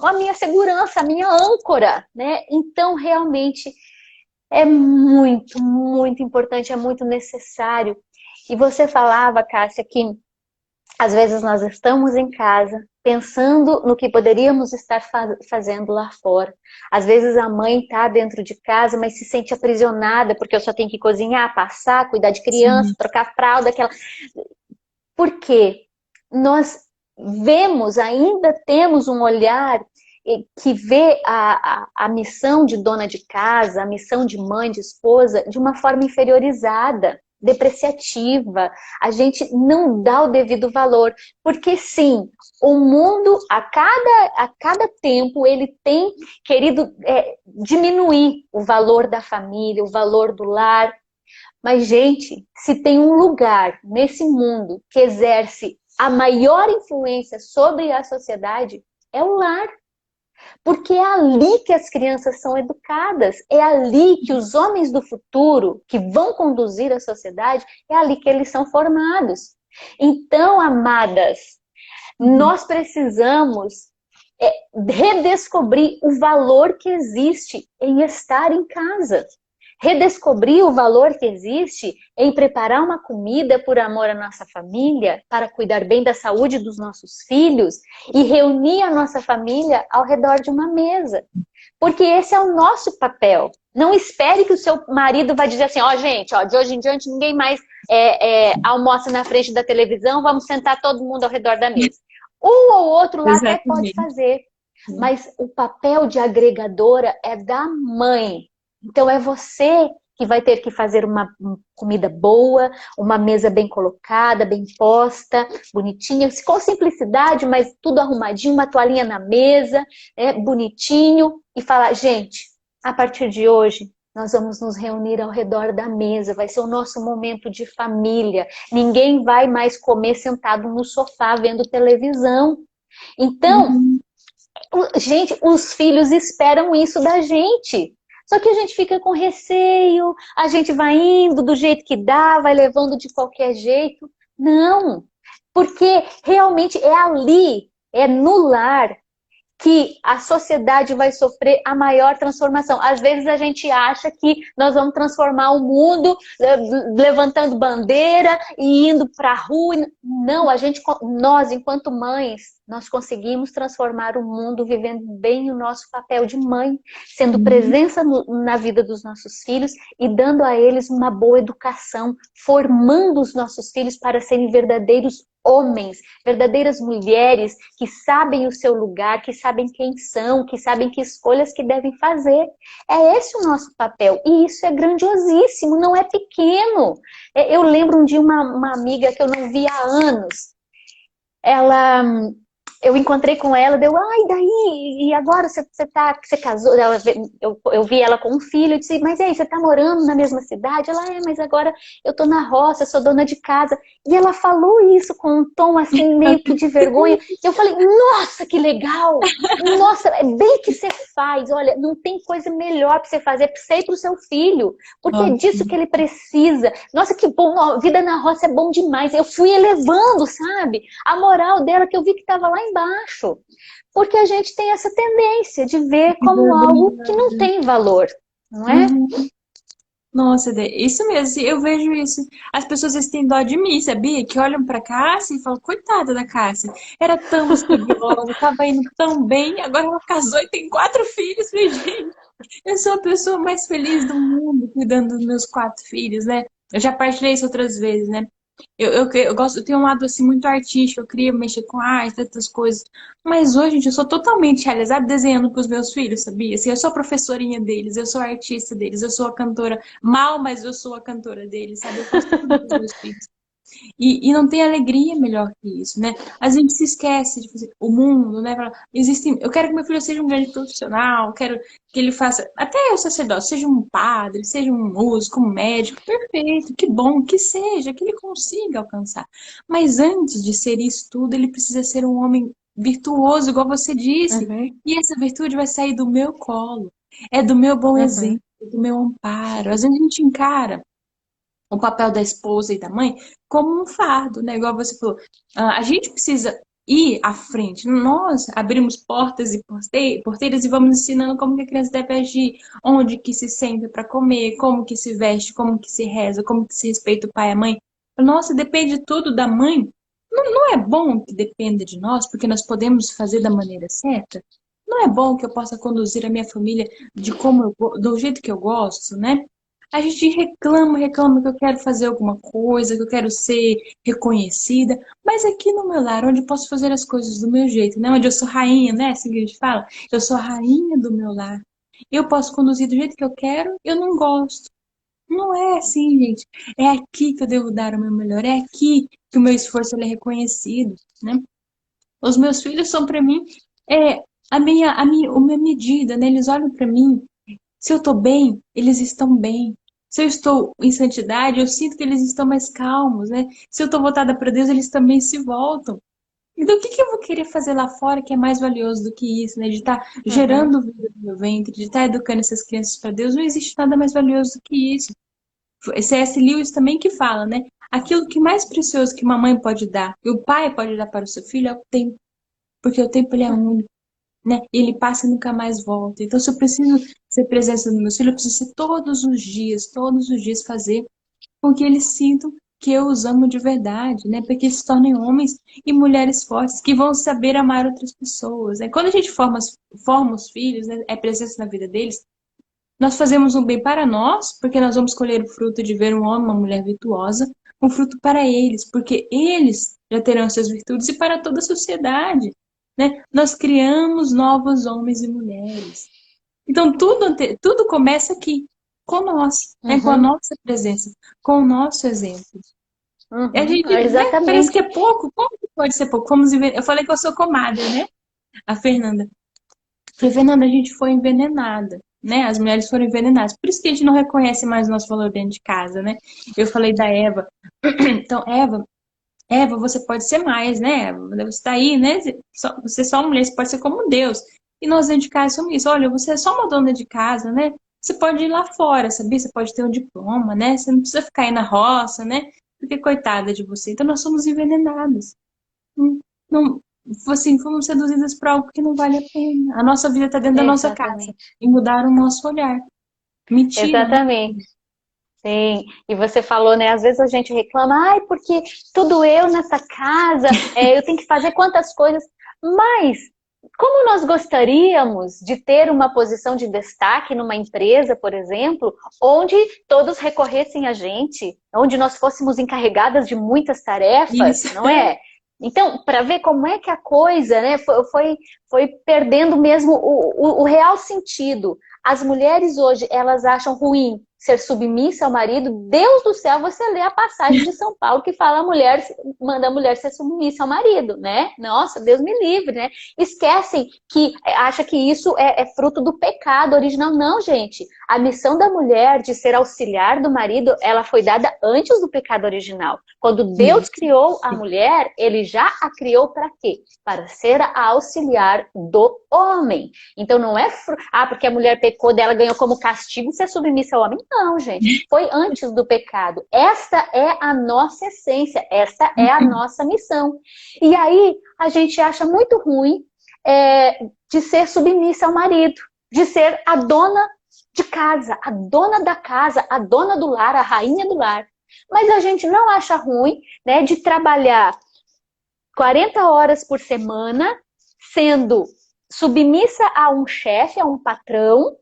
a minha segurança, a minha âncora, né? Então realmente é muito, muito importante, é muito necessário. E você falava, Cássia, que às vezes nós estamos em casa pensando no que poderíamos estar fazendo lá fora. Às vezes a mãe está dentro de casa, mas se sente aprisionada porque eu só tenho que cozinhar, passar, cuidar de criança, Sim. trocar fralda, aquela. Por quê? Nós vemos, ainda temos um olhar que vê a missão de dona de casa, a missão de mãe, de esposa, de uma forma inferiorizada, depreciativa. A gente não dá o devido valor. Porque sim, o mundo, a cada tempo, ele tem querido diminuir o valor da família, o valor do lar. Mas, gente, se tem um lugar nesse mundo que exerce a maior influência sobre a sociedade, é o lar. Porque é ali que as crianças são educadas, é ali que os homens do futuro, que vão conduzir a sociedade, é ali que eles são formados. Então, amadas, Uhum. nós precisamos redescobrir o valor que existe em estar em casa. Redescobrir o valor que existe em preparar uma comida por amor à nossa família, para cuidar bem da saúde dos nossos filhos e reunir a nossa família ao redor de uma mesa. Porque esse é o nosso papel. Não espere que o seu marido vai dizer assim, ó, gente, ó, de hoje em diante ninguém mais almoça na frente da televisão, vamos sentar todo mundo ao redor da mesa. Um ou outro lá até pode Exatamente. fazer, mas o papel de agregadora é da mãe. Então é você que vai ter que fazer uma comida boa, uma mesa bem colocada, bem posta, bonitinha, com simplicidade, mas tudo arrumadinho, uma toalhinha na mesa, bonitinho, e falar, gente, a partir de hoje, nós vamos nos reunir ao redor da mesa, vai ser o nosso momento de família. Ninguém vai mais comer sentado no sofá vendo televisão. Então, Uhum. gente, os filhos esperam isso da gente. Só que a gente fica com receio, a gente vai indo do jeito que dá, vai levando de qualquer jeito. Não, porque realmente é ali, é no lar, que a sociedade vai sofrer a maior transformação. Às vezes a gente acha que nós vamos transformar o mundo levantando bandeira e indo para a rua. Não, nós, enquanto mães, nós conseguimos transformar o mundo vivendo bem o nosso papel de mãe, sendo presença na vida dos nossos filhos e dando a eles uma boa educação, formando os nossos filhos para serem verdadeiros homens, verdadeiras mulheres que sabem o seu lugar, que sabem quem são, que sabem que escolhas que devem fazer. É esse o nosso papel. E isso é grandiosíssimo, não é pequeno. Eu lembro um dia uma amiga que eu não via há anos. Eu encontrei com ela, deu, ai, daí, e agora você casou? Eu vi ela com um filho, eu disse, mas e aí, você tá morando na mesma cidade? Ela, mas agora eu tô na roça, sou dona de casa. E ela falou isso com um tom, assim, meio que de vergonha. E eu falei, nossa, que legal! Nossa, é bem que você faz. Olha, não tem coisa melhor pra você fazer pra você e pro seu filho. Porque é disso que ele precisa. Nossa, que bom, a vida na roça é bom demais. Eu fui elevando, sabe? A moral dela, que eu vi que tava lá embaixo. Porque a gente tem essa tendência de ver como algo que não tem valor, não é? Uhum. Nossa, isso mesmo, assim, eu vejo isso. As pessoas às vezes têm dó de mim, sabia? Que olham pra Cássia e falam, coitada da Cássia, era tão estudiosa, tava indo tão bem, agora ela casou e tem 4 filhos. Falei, gente, eu sou a pessoa mais feliz do mundo cuidando dos meus 4 filhos, né? Eu já partilhei isso outras vezes, né? Eu gosto, eu tenho um lado assim muito artístico, eu queria mexer com arte, tantas coisas. Mas hoje, gente, eu sou totalmente realizada desenhando para os meus filhos, sabia? Assim, eu sou a professorinha deles, eu sou a artista deles, eu sou a cantora mal, mas eu sou a cantora deles, sabe? Eu faço tudo para os meus filhos. E não tem alegria melhor que isso, né? A gente se esquece de fazer o mundo, né? Eu quero que meu filho seja um grande profissional, quero que ele faça, até o sacerdócio, seja um padre, seja um músico, um médico, perfeito, que bom, que seja, que ele consiga alcançar. Mas antes de ser isso tudo, ele precisa ser um homem virtuoso, igual você disse. Uhum, E essa virtude vai sair do meu colo, é do meu bom uhum. exemplo, do meu amparo. Às vezes a gente encara o papel da esposa e da mãe como um fardo, né? Igual você falou. A gente precisa ir à frente. Nós abrimos portas e porteiras e vamos ensinando como que a criança deve agir, onde que se senta para comer, como que se veste, como que se reza, como que se respeita o pai e a mãe. Nossa, depende tudo da mãe. Não é bom que dependa de nós, porque nós podemos fazer da maneira certa? Não é bom que eu possa conduzir a minha família do jeito que eu gosto, né? A gente reclama que eu quero fazer alguma coisa, que eu quero ser reconhecida, mas aqui no meu lar, onde eu posso fazer as coisas do meu jeito, né? Onde eu sou rainha, né? Assim que a gente fala, eu sou a rainha do meu lar. Eu posso conduzir do jeito que eu quero, eu não gosto. Não é assim, gente. É aqui que eu devo dar o meu melhor, é aqui que o meu esforço ele é reconhecido, né? Os meus filhos são para mim é uma medida, né? Eles olham para mim. Se eu estou bem, eles estão bem. Se eu estou em santidade, eu sinto que eles estão mais calmos, né? Se eu estou voltada para Deus, eles também se voltam. Então, o que que eu vou querer fazer lá fora que é mais valioso do que isso, né? De estar Uhum. gerando vida no meu ventre, de estar educando essas crianças para Deus, não existe nada mais valioso do que isso. C.S. Lewis também que fala, né? Aquilo que mais precioso que uma mãe pode dar, e o pai pode dar para o seu filho, é o tempo. Porque o tempo ele é único, né? E ele passa e nunca mais volta. Então, se eu preciso ser presença no meu filho, eu preciso ser todos os dias fazer com que eles sintam que eu os amo de verdade, né? Para que eles se tornem homens e mulheres fortes que vão saber amar outras pessoas, né? Quando a gente forma os filhos, né? É presença na vida deles, nós fazemos um bem para nós, porque nós vamos colher o fruto de ver um homem, uma mulher virtuosa, um fruto para eles, porque eles já terão suas virtudes e para toda a sociedade, né? Nós criamos novos homens e mulheres. Então tudo começa aqui. com nós, né? Com a Uhum, nossa presença, com o nosso exemplo. E a gente, né, parece que exatamente. é pouco. Como que pode ser pouco? Eu falei que eu sou comadre, né? A Fernanda. Falei, Fernanda, a gente foi envenenada, né? As mulheres foram envenenadas. Por isso que a gente não reconhece mais o nosso valor dentro de casa, né? Eu falei da Eva. Então, Eva, você pode ser mais, né? Você está aí, né? Você é só uma mulher, você pode ser como Deus. E nós dentro de casa somos isso. Olha, você é só uma dona de casa, né? Você pode ir lá fora, sabia? Você pode ter um diploma, né? Você não precisa ficar aí na roça, né? Porque coitada de você. Então nós somos envenenadas. Não, não, assim, fomos seduzidas para algo que não vale a pena. A nossa vida está dentro da nossa casa. Exatamente. E mudaram o nosso olhar. Mentira, né? Exatamente. Sim, e você falou, né? Às vezes a gente reclama, ai, porque tudo eu nessa casa, eu tenho que fazer quantas coisas. Mas, como nós gostaríamos de ter uma posição de destaque numa empresa, por exemplo, onde todos recorressem a gente, onde nós fôssemos encarregadas de muitas tarefas, Isso. não é? Então, para ver como é que a coisa, né, foi perdendo mesmo o real sentido. As mulheres hoje, elas acham ruim ser submissa ao marido. Deus do céu, você lê a passagem de São Paulo que fala manda a mulher ser submissa ao marido, né? Nossa, Deus me livre, né? Esquecem que acha que isso é fruto do pecado original. Não, gente. A missão da mulher de ser auxiliar do marido, ela foi dada antes do pecado original. Quando Deus Isso. criou a mulher, ele já a criou para quê? Para ser a auxiliar do homem. Então não é, porque a mulher pecou dela, ganhou como castigo ser submissa ao homem. Não, gente. Foi antes do pecado. Esta é a nossa essência, esta é a nossa missão. E aí a gente acha muito ruim de ser submissa ao marido, de ser a dona de casa, a dona da casa, a dona do lar, a rainha do lar. Mas a gente não acha ruim, né, de trabalhar 40 horas por semana, sendo submissa a um chefe, a um patrão,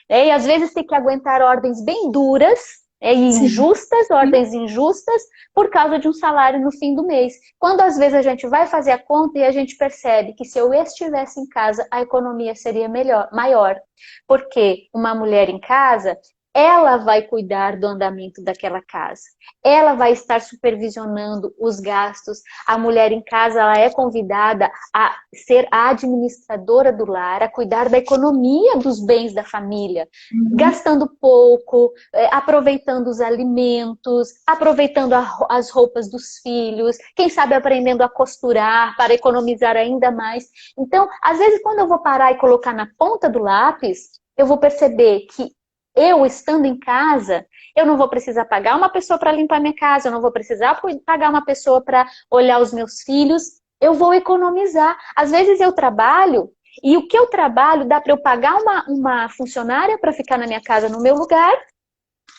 e às vezes tem que aguentar ordens bem duras, e Sim. injustas, ordens injustas, por causa de um salário no fim do mês. Quando às vezes a gente vai fazer a conta e a gente percebe que se eu estivesse em casa, a economia seria maior. Porque uma mulher em casa, ela vai cuidar do andamento daquela casa. Ela vai estar supervisionando os gastos. A mulher em casa, ela é convidada a ser a administradora do lar, a cuidar da economia dos bens da família, Uhum. gastando pouco, aproveitando os alimentos, aproveitando as roupas dos filhos, quem sabe aprendendo a costurar para economizar ainda mais. Então, às vezes, quando eu vou parar e colocar na ponta do lápis, eu vou perceber que eu, estando em casa, eu não vou precisar pagar uma pessoa para limpar minha casa, eu não vou precisar pagar uma pessoa para olhar os meus filhos, eu vou economizar. Às vezes eu trabalho e o que eu trabalho dá para eu pagar uma funcionária para ficar na minha casa no meu lugar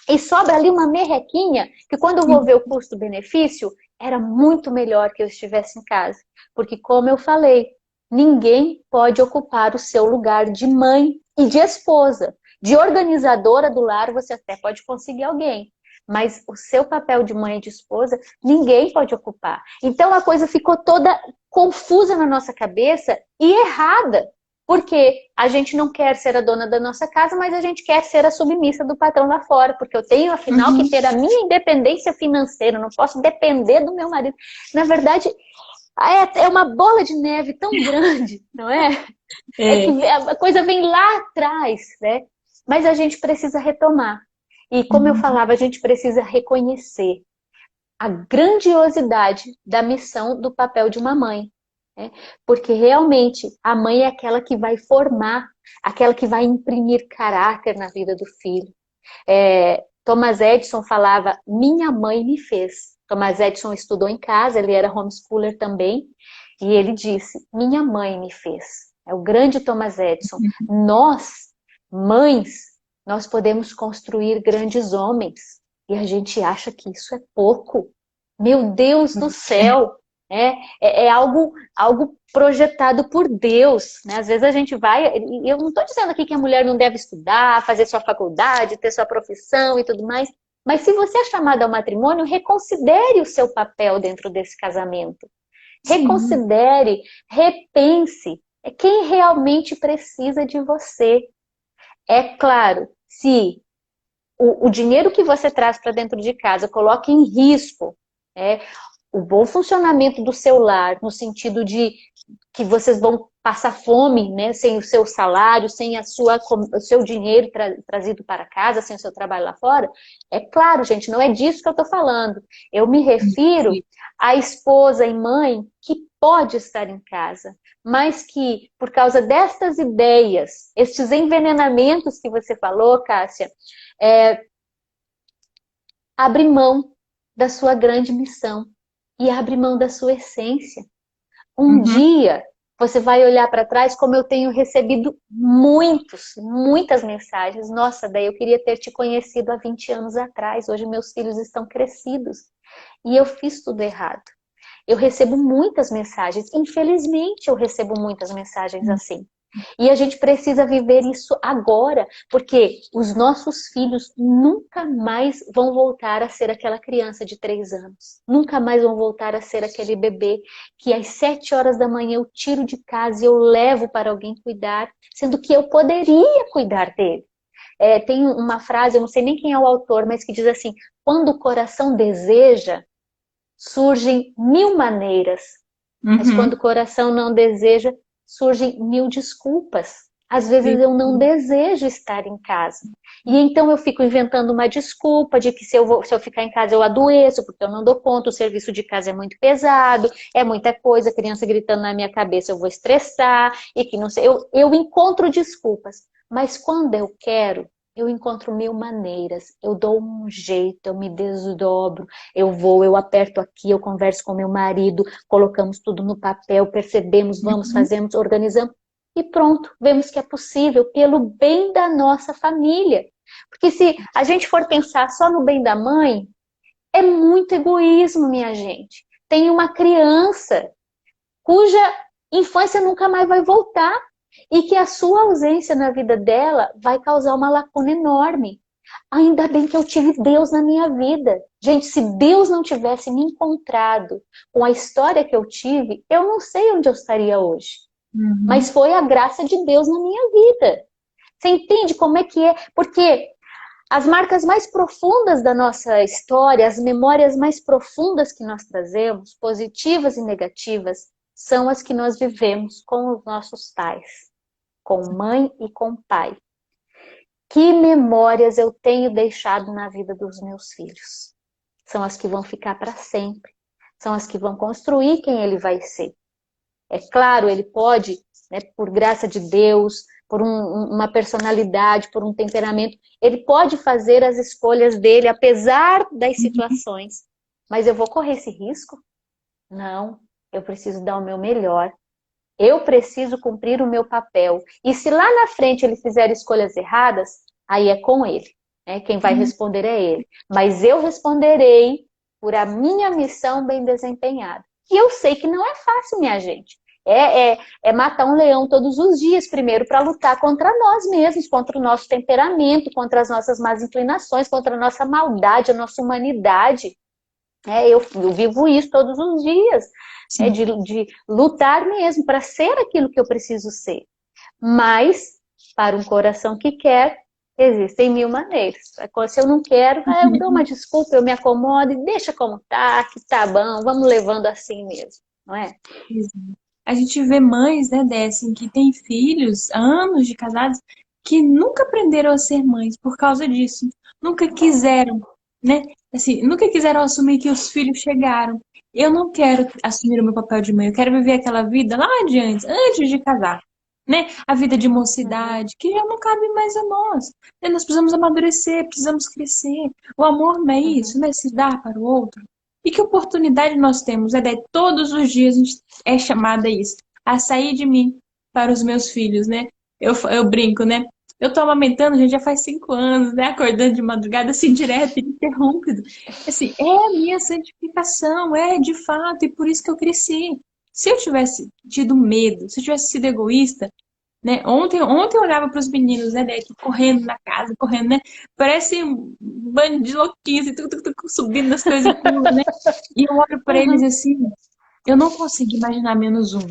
e sobra ali uma merrequinha que quando eu vou Sim. ver o custo-benefício, era muito melhor que eu estivesse em casa. Porque como eu falei, ninguém pode ocupar o seu lugar de mãe e de esposa. De organizadora do lar, você até pode conseguir alguém. Mas o seu papel de mãe e de esposa, ninguém pode ocupar. Então a coisa ficou toda confusa na nossa cabeça e errada. Porque a gente não quer ser a dona da nossa casa, mas a gente quer ser a submissa do patrão lá fora. Porque eu tenho, afinal, que Uhum. ter a minha independência financeira. Eu não posso depender do meu marido. Na verdade, é uma bola de neve tão grande, não é? É que É. a coisa vem lá atrás, né? Mas a gente precisa retomar. E como eu Uhum. falava, a gente precisa reconhecer a grandiosidade da missão do papel de uma mãe. Né? Porque realmente a mãe é aquela que vai formar, aquela que vai imprimir caráter na vida do filho. Thomas Edison falava, minha mãe me fez. Thomas Edison estudou em casa, ele era homeschooler também, e ele disse, minha mãe me fez. É o grande Thomas Edison. Nós, mães, nós podemos construir grandes homens, e a gente acha que isso é pouco. Meu Deus do céu! É algo projetado por Deus, né? Às vezes a gente vai, e eu não estou dizendo aqui que a mulher não deve estudar, fazer sua faculdade, ter sua profissão e tudo mais, mas se você é chamada ao matrimônio, reconsidere o seu papel dentro desse casamento. Sim. Reconsidere, repense quem realmente precisa de você. É claro, se o dinheiro que você traz para dentro de casa coloca em risco, o bom funcionamento do seu lar, no sentido de que vocês vão passar fome, né, sem o seu salário, sem o seu dinheiro trazido para casa, sem o seu trabalho lá fora, é claro, gente, não é disso que eu estou falando. Eu me refiro à esposa e mãe que pode estar em casa, mas que, por causa destas ideias, estes envenenamentos que você falou, Cássia, abre mão da sua grande missão e abre mão da sua essência. Um dia você vai olhar para trás, como eu tenho recebido muitas mensagens. Nossa, daí eu queria ter te conhecido há 20 anos atrás. Hoje meus filhos estão crescidos e eu fiz tudo errado. Eu recebo muitas mensagens. Infelizmente, eu recebo muitas mensagens assim. E a gente precisa viver isso agora, porque os nossos filhos nunca mais vão voltar a ser aquela criança de 3 anos. Nunca mais vão voltar a ser aquele bebê que às 7 horas da manhã eu tiro de casa e eu levo para alguém cuidar, sendo que eu poderia cuidar dele. Tem uma frase, eu não sei nem quem é o autor, mas que diz assim: quando o coração deseja, surgem 1000 maneiras, mas quando o coração não deseja, surgem 1000 desculpas. Às vezes eu não desejo estar em casa. E então eu fico inventando uma desculpa de que se eu ficar em casa eu adoeço, porque eu não dou conta, o serviço de casa é muito pesado, é muita coisa, criança gritando na minha cabeça, eu vou estressar, e que não sei. Eu encontro desculpas. Mas quando eu quero, eu encontro 1000 maneiras. Eu dou um jeito, eu me desdobro, eu aperto aqui, eu converso com meu marido, colocamos tudo no papel, percebemos, vamos, fazemos, organizamos. E pronto, vemos que é possível pelo bem da nossa família. Porque se a gente for pensar só no bem da mãe, é muito egoísmo, minha gente. Tem uma criança cuja infância nunca mais vai voltar e que a sua ausência na vida dela vai causar uma lacuna enorme. Ainda bem que eu tive Deus na minha vida. Gente, se Deus não tivesse me encontrado com a história que eu tive, eu não sei onde eu estaria hoje. Mas foi a graça de Deus na minha vida. Você entende como é que é? Porque as marcas mais profundas da nossa história, as memórias mais profundas que nós trazemos, positivas e negativas, são as que nós vivemos com os nossos pais, com mãe e com pai. Que memórias eu tenho deixado na vida dos meus filhos? São as que vão ficar para sempre. São as que vão construir quem ele vai ser. É claro, ele pode, né, por graça de Deus, por uma personalidade, por um temperamento, ele pode fazer as escolhas dele, apesar das situações. Mas eu vou correr esse risco? Não, eu preciso dar o meu melhor. Eu preciso cumprir o meu papel. E se lá na frente ele fizer escolhas erradas, aí é com ele. Né? Quem vai responder é ele. Mas eu responderei por a minha missão bem desempenhada. E eu sei que não é fácil, minha gente. É matar um leão todos os dias, primeiro, para lutar contra nós mesmos, contra o nosso temperamento, contra as nossas más inclinações, contra a nossa maldade, a nossa humanidade. Eu vivo isso todos os dias, de lutar mesmo para ser aquilo que eu preciso ser. Mas, para um coração que quer, existem 1000 maneiras. Se eu não quero, eu dou uma desculpa, eu me acomodo e deixa como tá, que tá bom, vamos levando assim mesmo, não é? A gente vê mães, né, assim, que têm filhos, anos de casados, que nunca aprenderam a ser mães por causa disso. Nunca quiseram, né? Assim, nunca quiseram assumir que os filhos chegaram. Eu não quero assumir o meu papel de mãe, eu quero viver aquela vida lá adiante, antes de casar. Né? A vida de mocidade, que já não cabe mais a nós. Né? Nós precisamos amadurecer, precisamos crescer. O amor não é isso, né? Se dar para o outro. E que oportunidade nós temos, né? Todos os dias a gente é chamada a isso, a sair de mim para os meus filhos, né? Eu brinco, né? Eu tô amamentando, gente, já faz 5 anos, né? Acordando de madrugada, assim, direto, ininterrompido. Assim, é a minha santificação, é de fato, e por isso que eu cresci. Se eu tivesse tido medo, se eu tivesse sido egoísta, né? Ontem eu olhava para os meninos, né, aqui, correndo na casa, correndo, né? Parece um bando de louquinhos, assim, subindo nas coisas e tudo, né? E eu olho para eles assim, eu não consigo imaginar menos um.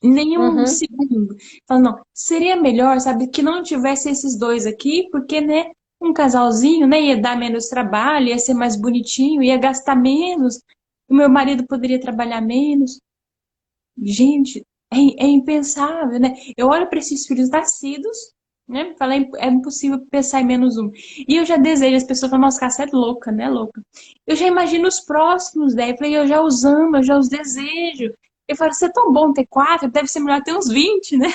Nenhum segundo. Falo, não, seria melhor, sabe, que não tivesse esses dois aqui, porque, né, um casalzinho, né? Ia dar menos trabalho, ia ser mais bonitinho, ia gastar menos, o meu marido poderia trabalhar menos. Gente, é impensável, né? Eu olho para esses filhos nascidos, né? Falo, é impossível pensar em menos um. E eu já desejo, as pessoas falam, nossa, Cássia é louca, né? Louca. Eu já imagino os próximos, né? Eu falei, eu já os amo, eu já os desejo. Eu falo, você é tão bom ter quatro, deve ser melhor ter uns 20, né?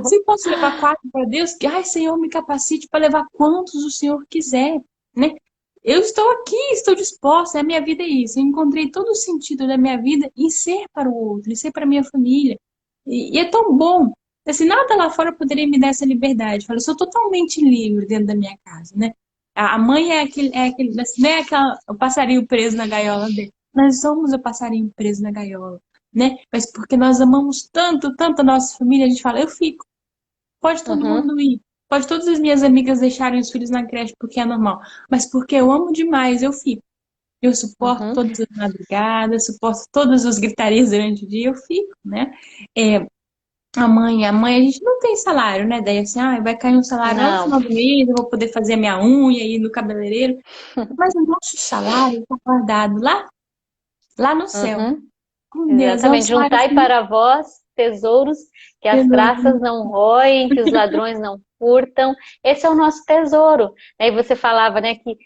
Se eu posso levar quatro para Deus, que, ai, Senhor, me capacite para levar quantos o Senhor quiser, né? Eu estou aqui, estou disposta, a minha vida é isso. Eu encontrei todo o sentido da minha vida em ser para o outro, em ser para a minha família. E é tão bom. Assim, nada lá fora poderia me dar essa liberdade. Eu falo, eu sou totalmente livre dentro da minha casa, né? A mãe é aquele, assim, não é aquela, o passarinho preso na gaiola dele. Nós somos o passarinho preso na gaiola, né? Mas porque nós amamos tanto, tanto a nossa família, a gente fala, eu fico. Pode todo Uhum, mundo ir. Pode todas as minhas amigas deixarem os filhos na creche porque é normal. Mas porque eu amo demais, eu fico. Eu suporto uhum, todas as madrugadas, suporto todas as gritarias durante o dia, eu fico, né? É, a gente não tem salário, né? Daí assim, vai cair um salário lá no não. final do mês, eu vou poder fazer a minha unha aí no cabeleireiro. Mas o nosso salário está guardado lá no céu. Uhum. Com Deus, é um Exatamente, salário juntai assim, para vós tesouros que as traças não roem, que os ladrões não furtam. Esse é o nosso tesouro. Aí você falava, né, que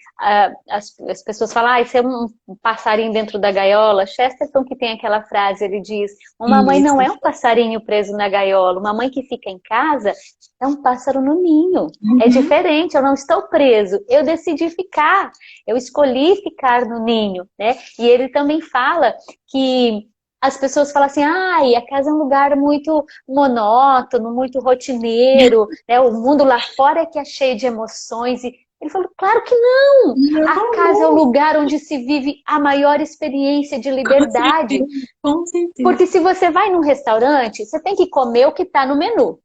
as pessoas falam, isso é um passarinho dentro da gaiola. Chesterton que tem aquela frase, ele diz, uma mãe não é isso. um passarinho preso na gaiola, uma mãe que fica em casa é um pássaro no ninho. É Uhum. diferente, eu não estou preso, eu decidi ficar, eu escolhi ficar no ninho, né? E ele também fala que as pessoas falam assim, a casa é um lugar muito monótono, muito rotineiro, né? O mundo lá fora é que é cheio de emoções. E ele falou, claro que não! Não, A casa é o não, lugar onde se vive a maior experiência de com liberdade. certeza, com certeza. Porque se você vai num restaurante, você tem que comer o que está no menu.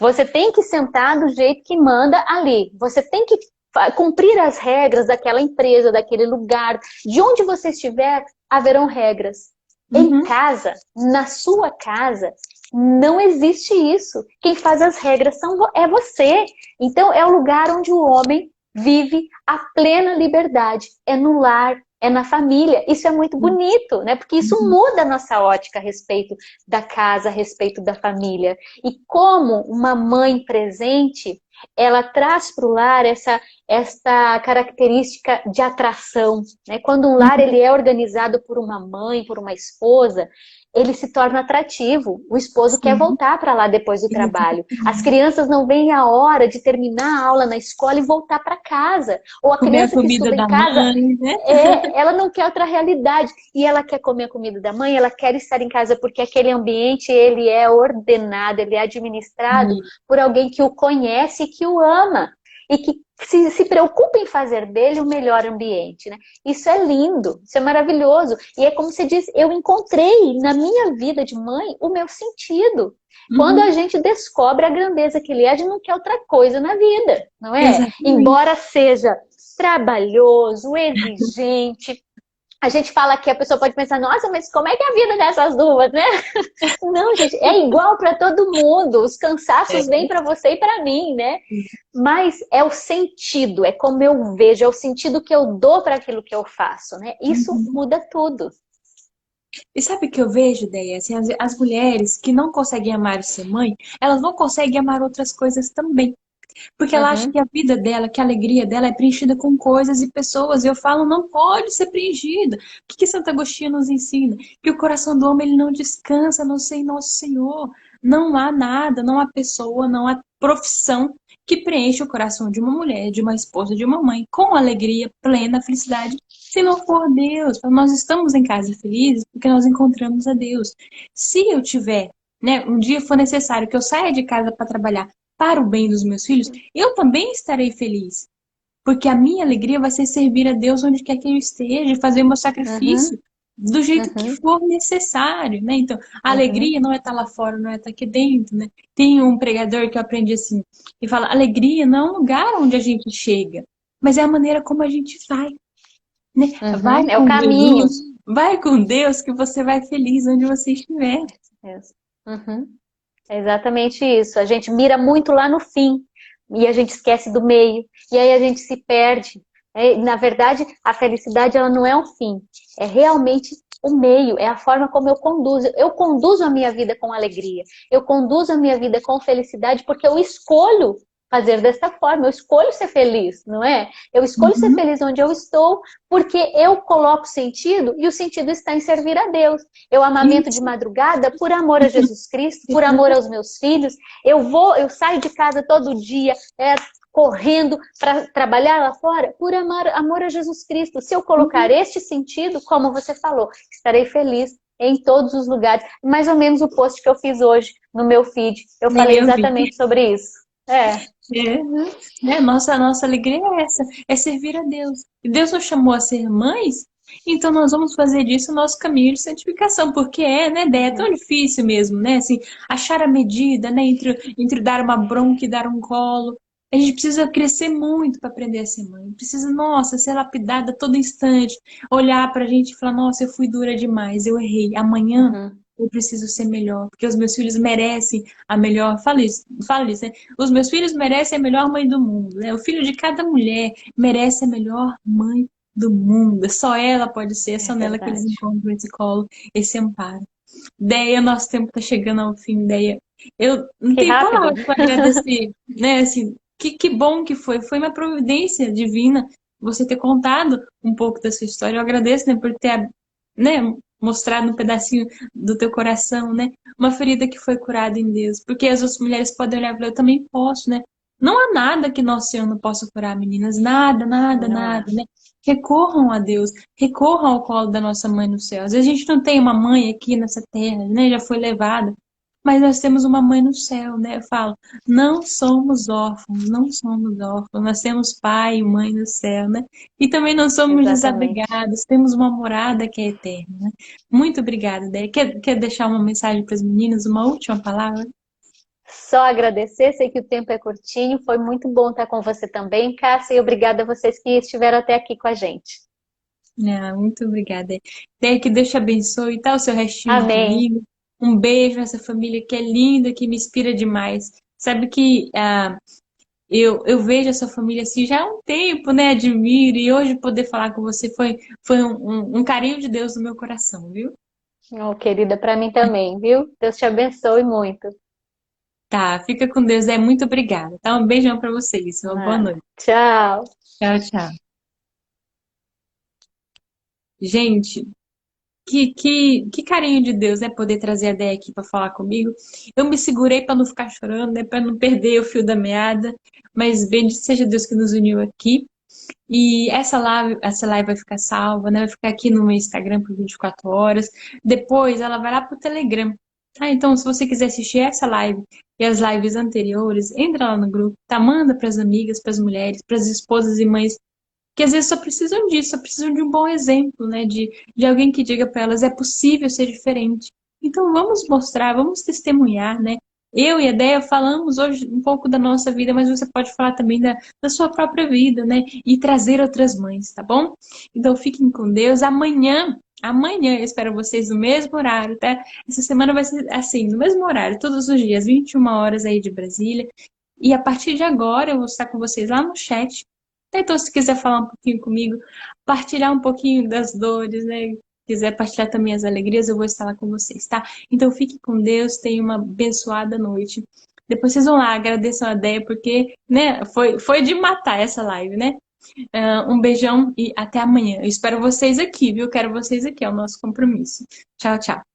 Você tem que sentar do jeito que manda ali. Você tem que cumprir as regras daquela empresa, daquele lugar. De onde você estiver, haverão regras. Em Uhum. casa, na sua casa, não existe isso. Quem faz as regras é você. Então, é o lugar onde o homem vive a plena liberdade. É no lar, é na família. Isso é muito bonito, né? Porque isso Uhum. muda a nossa ótica a respeito da casa, a respeito da família. E como uma mãe presente, ela traz para o lar essa característica de atração, né? Quando um lar ele é organizado por uma mãe, por uma esposa, ele se torna atrativo. O esposo quer Sim, voltar para lá depois do trabalho. As exatamente. crianças não veem a hora de terminar a aula na escola e voltar para casa. Ou a Comer a criança que comida estuda em da casa, mãe, né? ela não quer outra realidade. E ela quer comer a comida da mãe, ela quer estar em casa porque aquele ambiente ele é ordenado, ele é administrado E, por alguém que o conhece e que o ama. E que se preocupa em fazer dele o melhor ambiente, né? Isso é lindo, isso é maravilhoso. E é como você diz, eu encontrei na minha vida de mãe o meu sentido. Quando a uhum, gente descobre a grandeza que ele é, a gente não quer outra coisa na vida, não é? exatamente. Embora seja trabalhoso, exigente. A gente fala que a pessoa pode pensar, nossa, mas como é que é a vida dessas duas, né? Não, gente, é igual para todo mundo. Os cansaços É. vêm para você e para mim, né? Mas é o sentido, é como eu vejo, é o sentido que eu dou para aquilo que eu faço, né? Isso Uhum. muda tudo. E sabe o que eu vejo, Deia? Assim, as mulheres que não conseguem amar e ser mãe, elas não conseguem amar outras coisas também. Porque ela acha que Uhum, a vida dela, que a alegria dela é preenchida com coisas e pessoas. E eu falo, não pode ser preenchida. O que Santo Agostinho nos ensina? Que o coração do homem ele não descansa, a não ser em Nosso Senhor. Não há nada, não há pessoa, não há profissão que preencha o coração de uma mulher, de uma esposa, de uma mãe, com alegria, plena, felicidade, se não for Deus. Então, nós estamos em casa felizes porque nós encontramos a Deus. Se eu tiver, né, um dia for necessário que eu saia de casa para trabalhar, para o bem dos meus filhos, eu também estarei feliz. Porque a minha alegria vai ser servir a Deus onde quer que eu esteja, fazer o meu uhum, sacrifício do jeito que uhum, for necessário, né? Então, a alegria uhum. não é estar lá fora, não é estar aqui dentro, né? Tem um pregador que eu aprendi assim, que fala, alegria não é um lugar onde a gente chega, mas é a maneira como a gente vai, né? Vai Uhum, é o com caminho. Jesus, vai com Deus que você vai feliz onde você estiver. Uhum. É exatamente isso. A gente mira muito lá no fim, e a gente esquece do meio, e aí a gente se perde. Na verdade, a felicidade ela não é um fim, é realmente o meio, é a forma como eu conduzo. Eu conduzo a minha vida com alegria, eu conduzo a minha vida com felicidade porque eu escolho fazer dessa forma, eu escolho ser feliz, não é? Eu escolho ser Uhum. feliz onde eu estou porque eu coloco sentido e o sentido está em servir a Deus. Eu amamento de Isso. madrugada por amor a Jesus Cristo, por amor aos meus filhos. Eu saio de casa todo dia, correndo para trabalhar lá fora por amor a Jesus Cristo. Se eu colocar este sentido, como você falou, estarei feliz em todos os lugares. Mais ou menos o post que eu fiz hoje no meu feed. Eu falei Eu vi. exatamente sobre isso. É, né? Nossa alegria é essa, é servir a Deus. E Deus nos chamou a ser mães, então nós vamos fazer disso o nosso caminho de santificação, porque né, Dé, é tão difícil mesmo, né? Assim, achar a medida, né, entre dar uma bronca e dar um colo. A gente precisa crescer muito para aprender a ser mãe. Precisa, nossa, ser lapidada a todo instante, olhar para a gente e falar, nossa, eu fui dura demais, eu errei. Amanhã Uhum. eu preciso ser melhor, porque os meus filhos merecem a melhor. Fala isso, né? Os meus filhos merecem a melhor mãe do mundo, né? O filho de cada mulher merece a melhor mãe do mundo. Só ela pode ser, é É só nela que eles verdade. encontram esse colo, esse amparo. Deia, nosso tempo está chegando ao fim, Deia. Eu não Que tenho rápido. palavras para agradecer, né? Assim, que bom que foi. Foi uma providência divina você ter contado um pouco da sua história. Eu agradeço, né, por ter, né, mostrado um pedacinho do teu coração, né? Uma ferida que foi curada em Deus. Porque as outras mulheres podem olhar e falar, eu também posso, né? Não há nada que nosso Senhor não possa curar, meninas. Nada, nada, Não há. nada, né? Recorram a Deus, recorram ao colo da nossa mãe no céu. Às vezes a gente não tem uma mãe aqui nessa terra, né? Já foi levada. Mas nós temos uma mãe no céu, né? Eu falo, não somos órfãos, não somos órfãos. Nós temos pai e mãe no céu, né? E também não somos Exatamente. desabrigados, temos uma morada que é eterna, né? Muito obrigada, Déia. Quer deixar uma mensagem para as meninas, uma última palavra? Só agradecer, sei que o tempo é curtinho, foi muito bom estar com você também, Cássia, e obrigada a vocês que estiveram até aqui com a gente. Ah, muito obrigada. Déia, que Deus te abençoe, tá? O seu restinho de Amém. domingo. Um beijo nessa família que é linda, que me inspira demais. Sabe que eu vejo essa família assim já há um tempo, né? Admiro, e hoje poder falar com você foi um carinho de Deus no meu coração, viu? Oh, querida, para mim também, viu? Deus te abençoe muito. Tá, fica com Deus, é muito obrigada, tá? Um beijão para vocês, uma boa Nada. noite. Tchau. Tchau, tchau. Gente, que carinho de Deus, né? Poder trazer a ideia aqui para falar comigo. Eu me segurei para não ficar chorando, né? Para não perder o fio da meada, mas bendito seja Deus que nos uniu aqui. E essa live vai ficar salva, né? Vai ficar aqui no meu Instagram por 24 horas. Depois ela vai lá pro Telegram. Tá? Então, se você quiser assistir essa live e as lives anteriores, entra lá no grupo, tá? Manda para as amigas, para as mulheres, para as esposas e mães que às vezes só precisam disso, só precisam de um bom exemplo, né? De alguém que diga para elas é possível ser diferente. Então vamos mostrar, vamos testemunhar, né? Eu e a Déia falamos hoje um pouco da nossa vida, mas você pode falar também da sua própria vida, né? E trazer outras mães, tá bom? Então fiquem com Deus. Amanhã eu espero vocês no mesmo horário, tá? Essa semana vai ser assim, no mesmo horário, todos os dias, 21 horas aí de Brasília. E a partir de agora eu vou estar com vocês lá no chat. Então, se quiser falar um pouquinho comigo, partilhar um pouquinho das dores, né? Quiser partilhar também as alegrias, eu vou estar lá com vocês, tá? Então, fique com Deus, tenha uma abençoada noite. Depois vocês vão lá, agradeçam a Déia, porque, né, foi de matar essa live, né? Um beijão e até amanhã. Eu espero vocês aqui, viu? Quero vocês aqui, é o nosso compromisso. Tchau, tchau.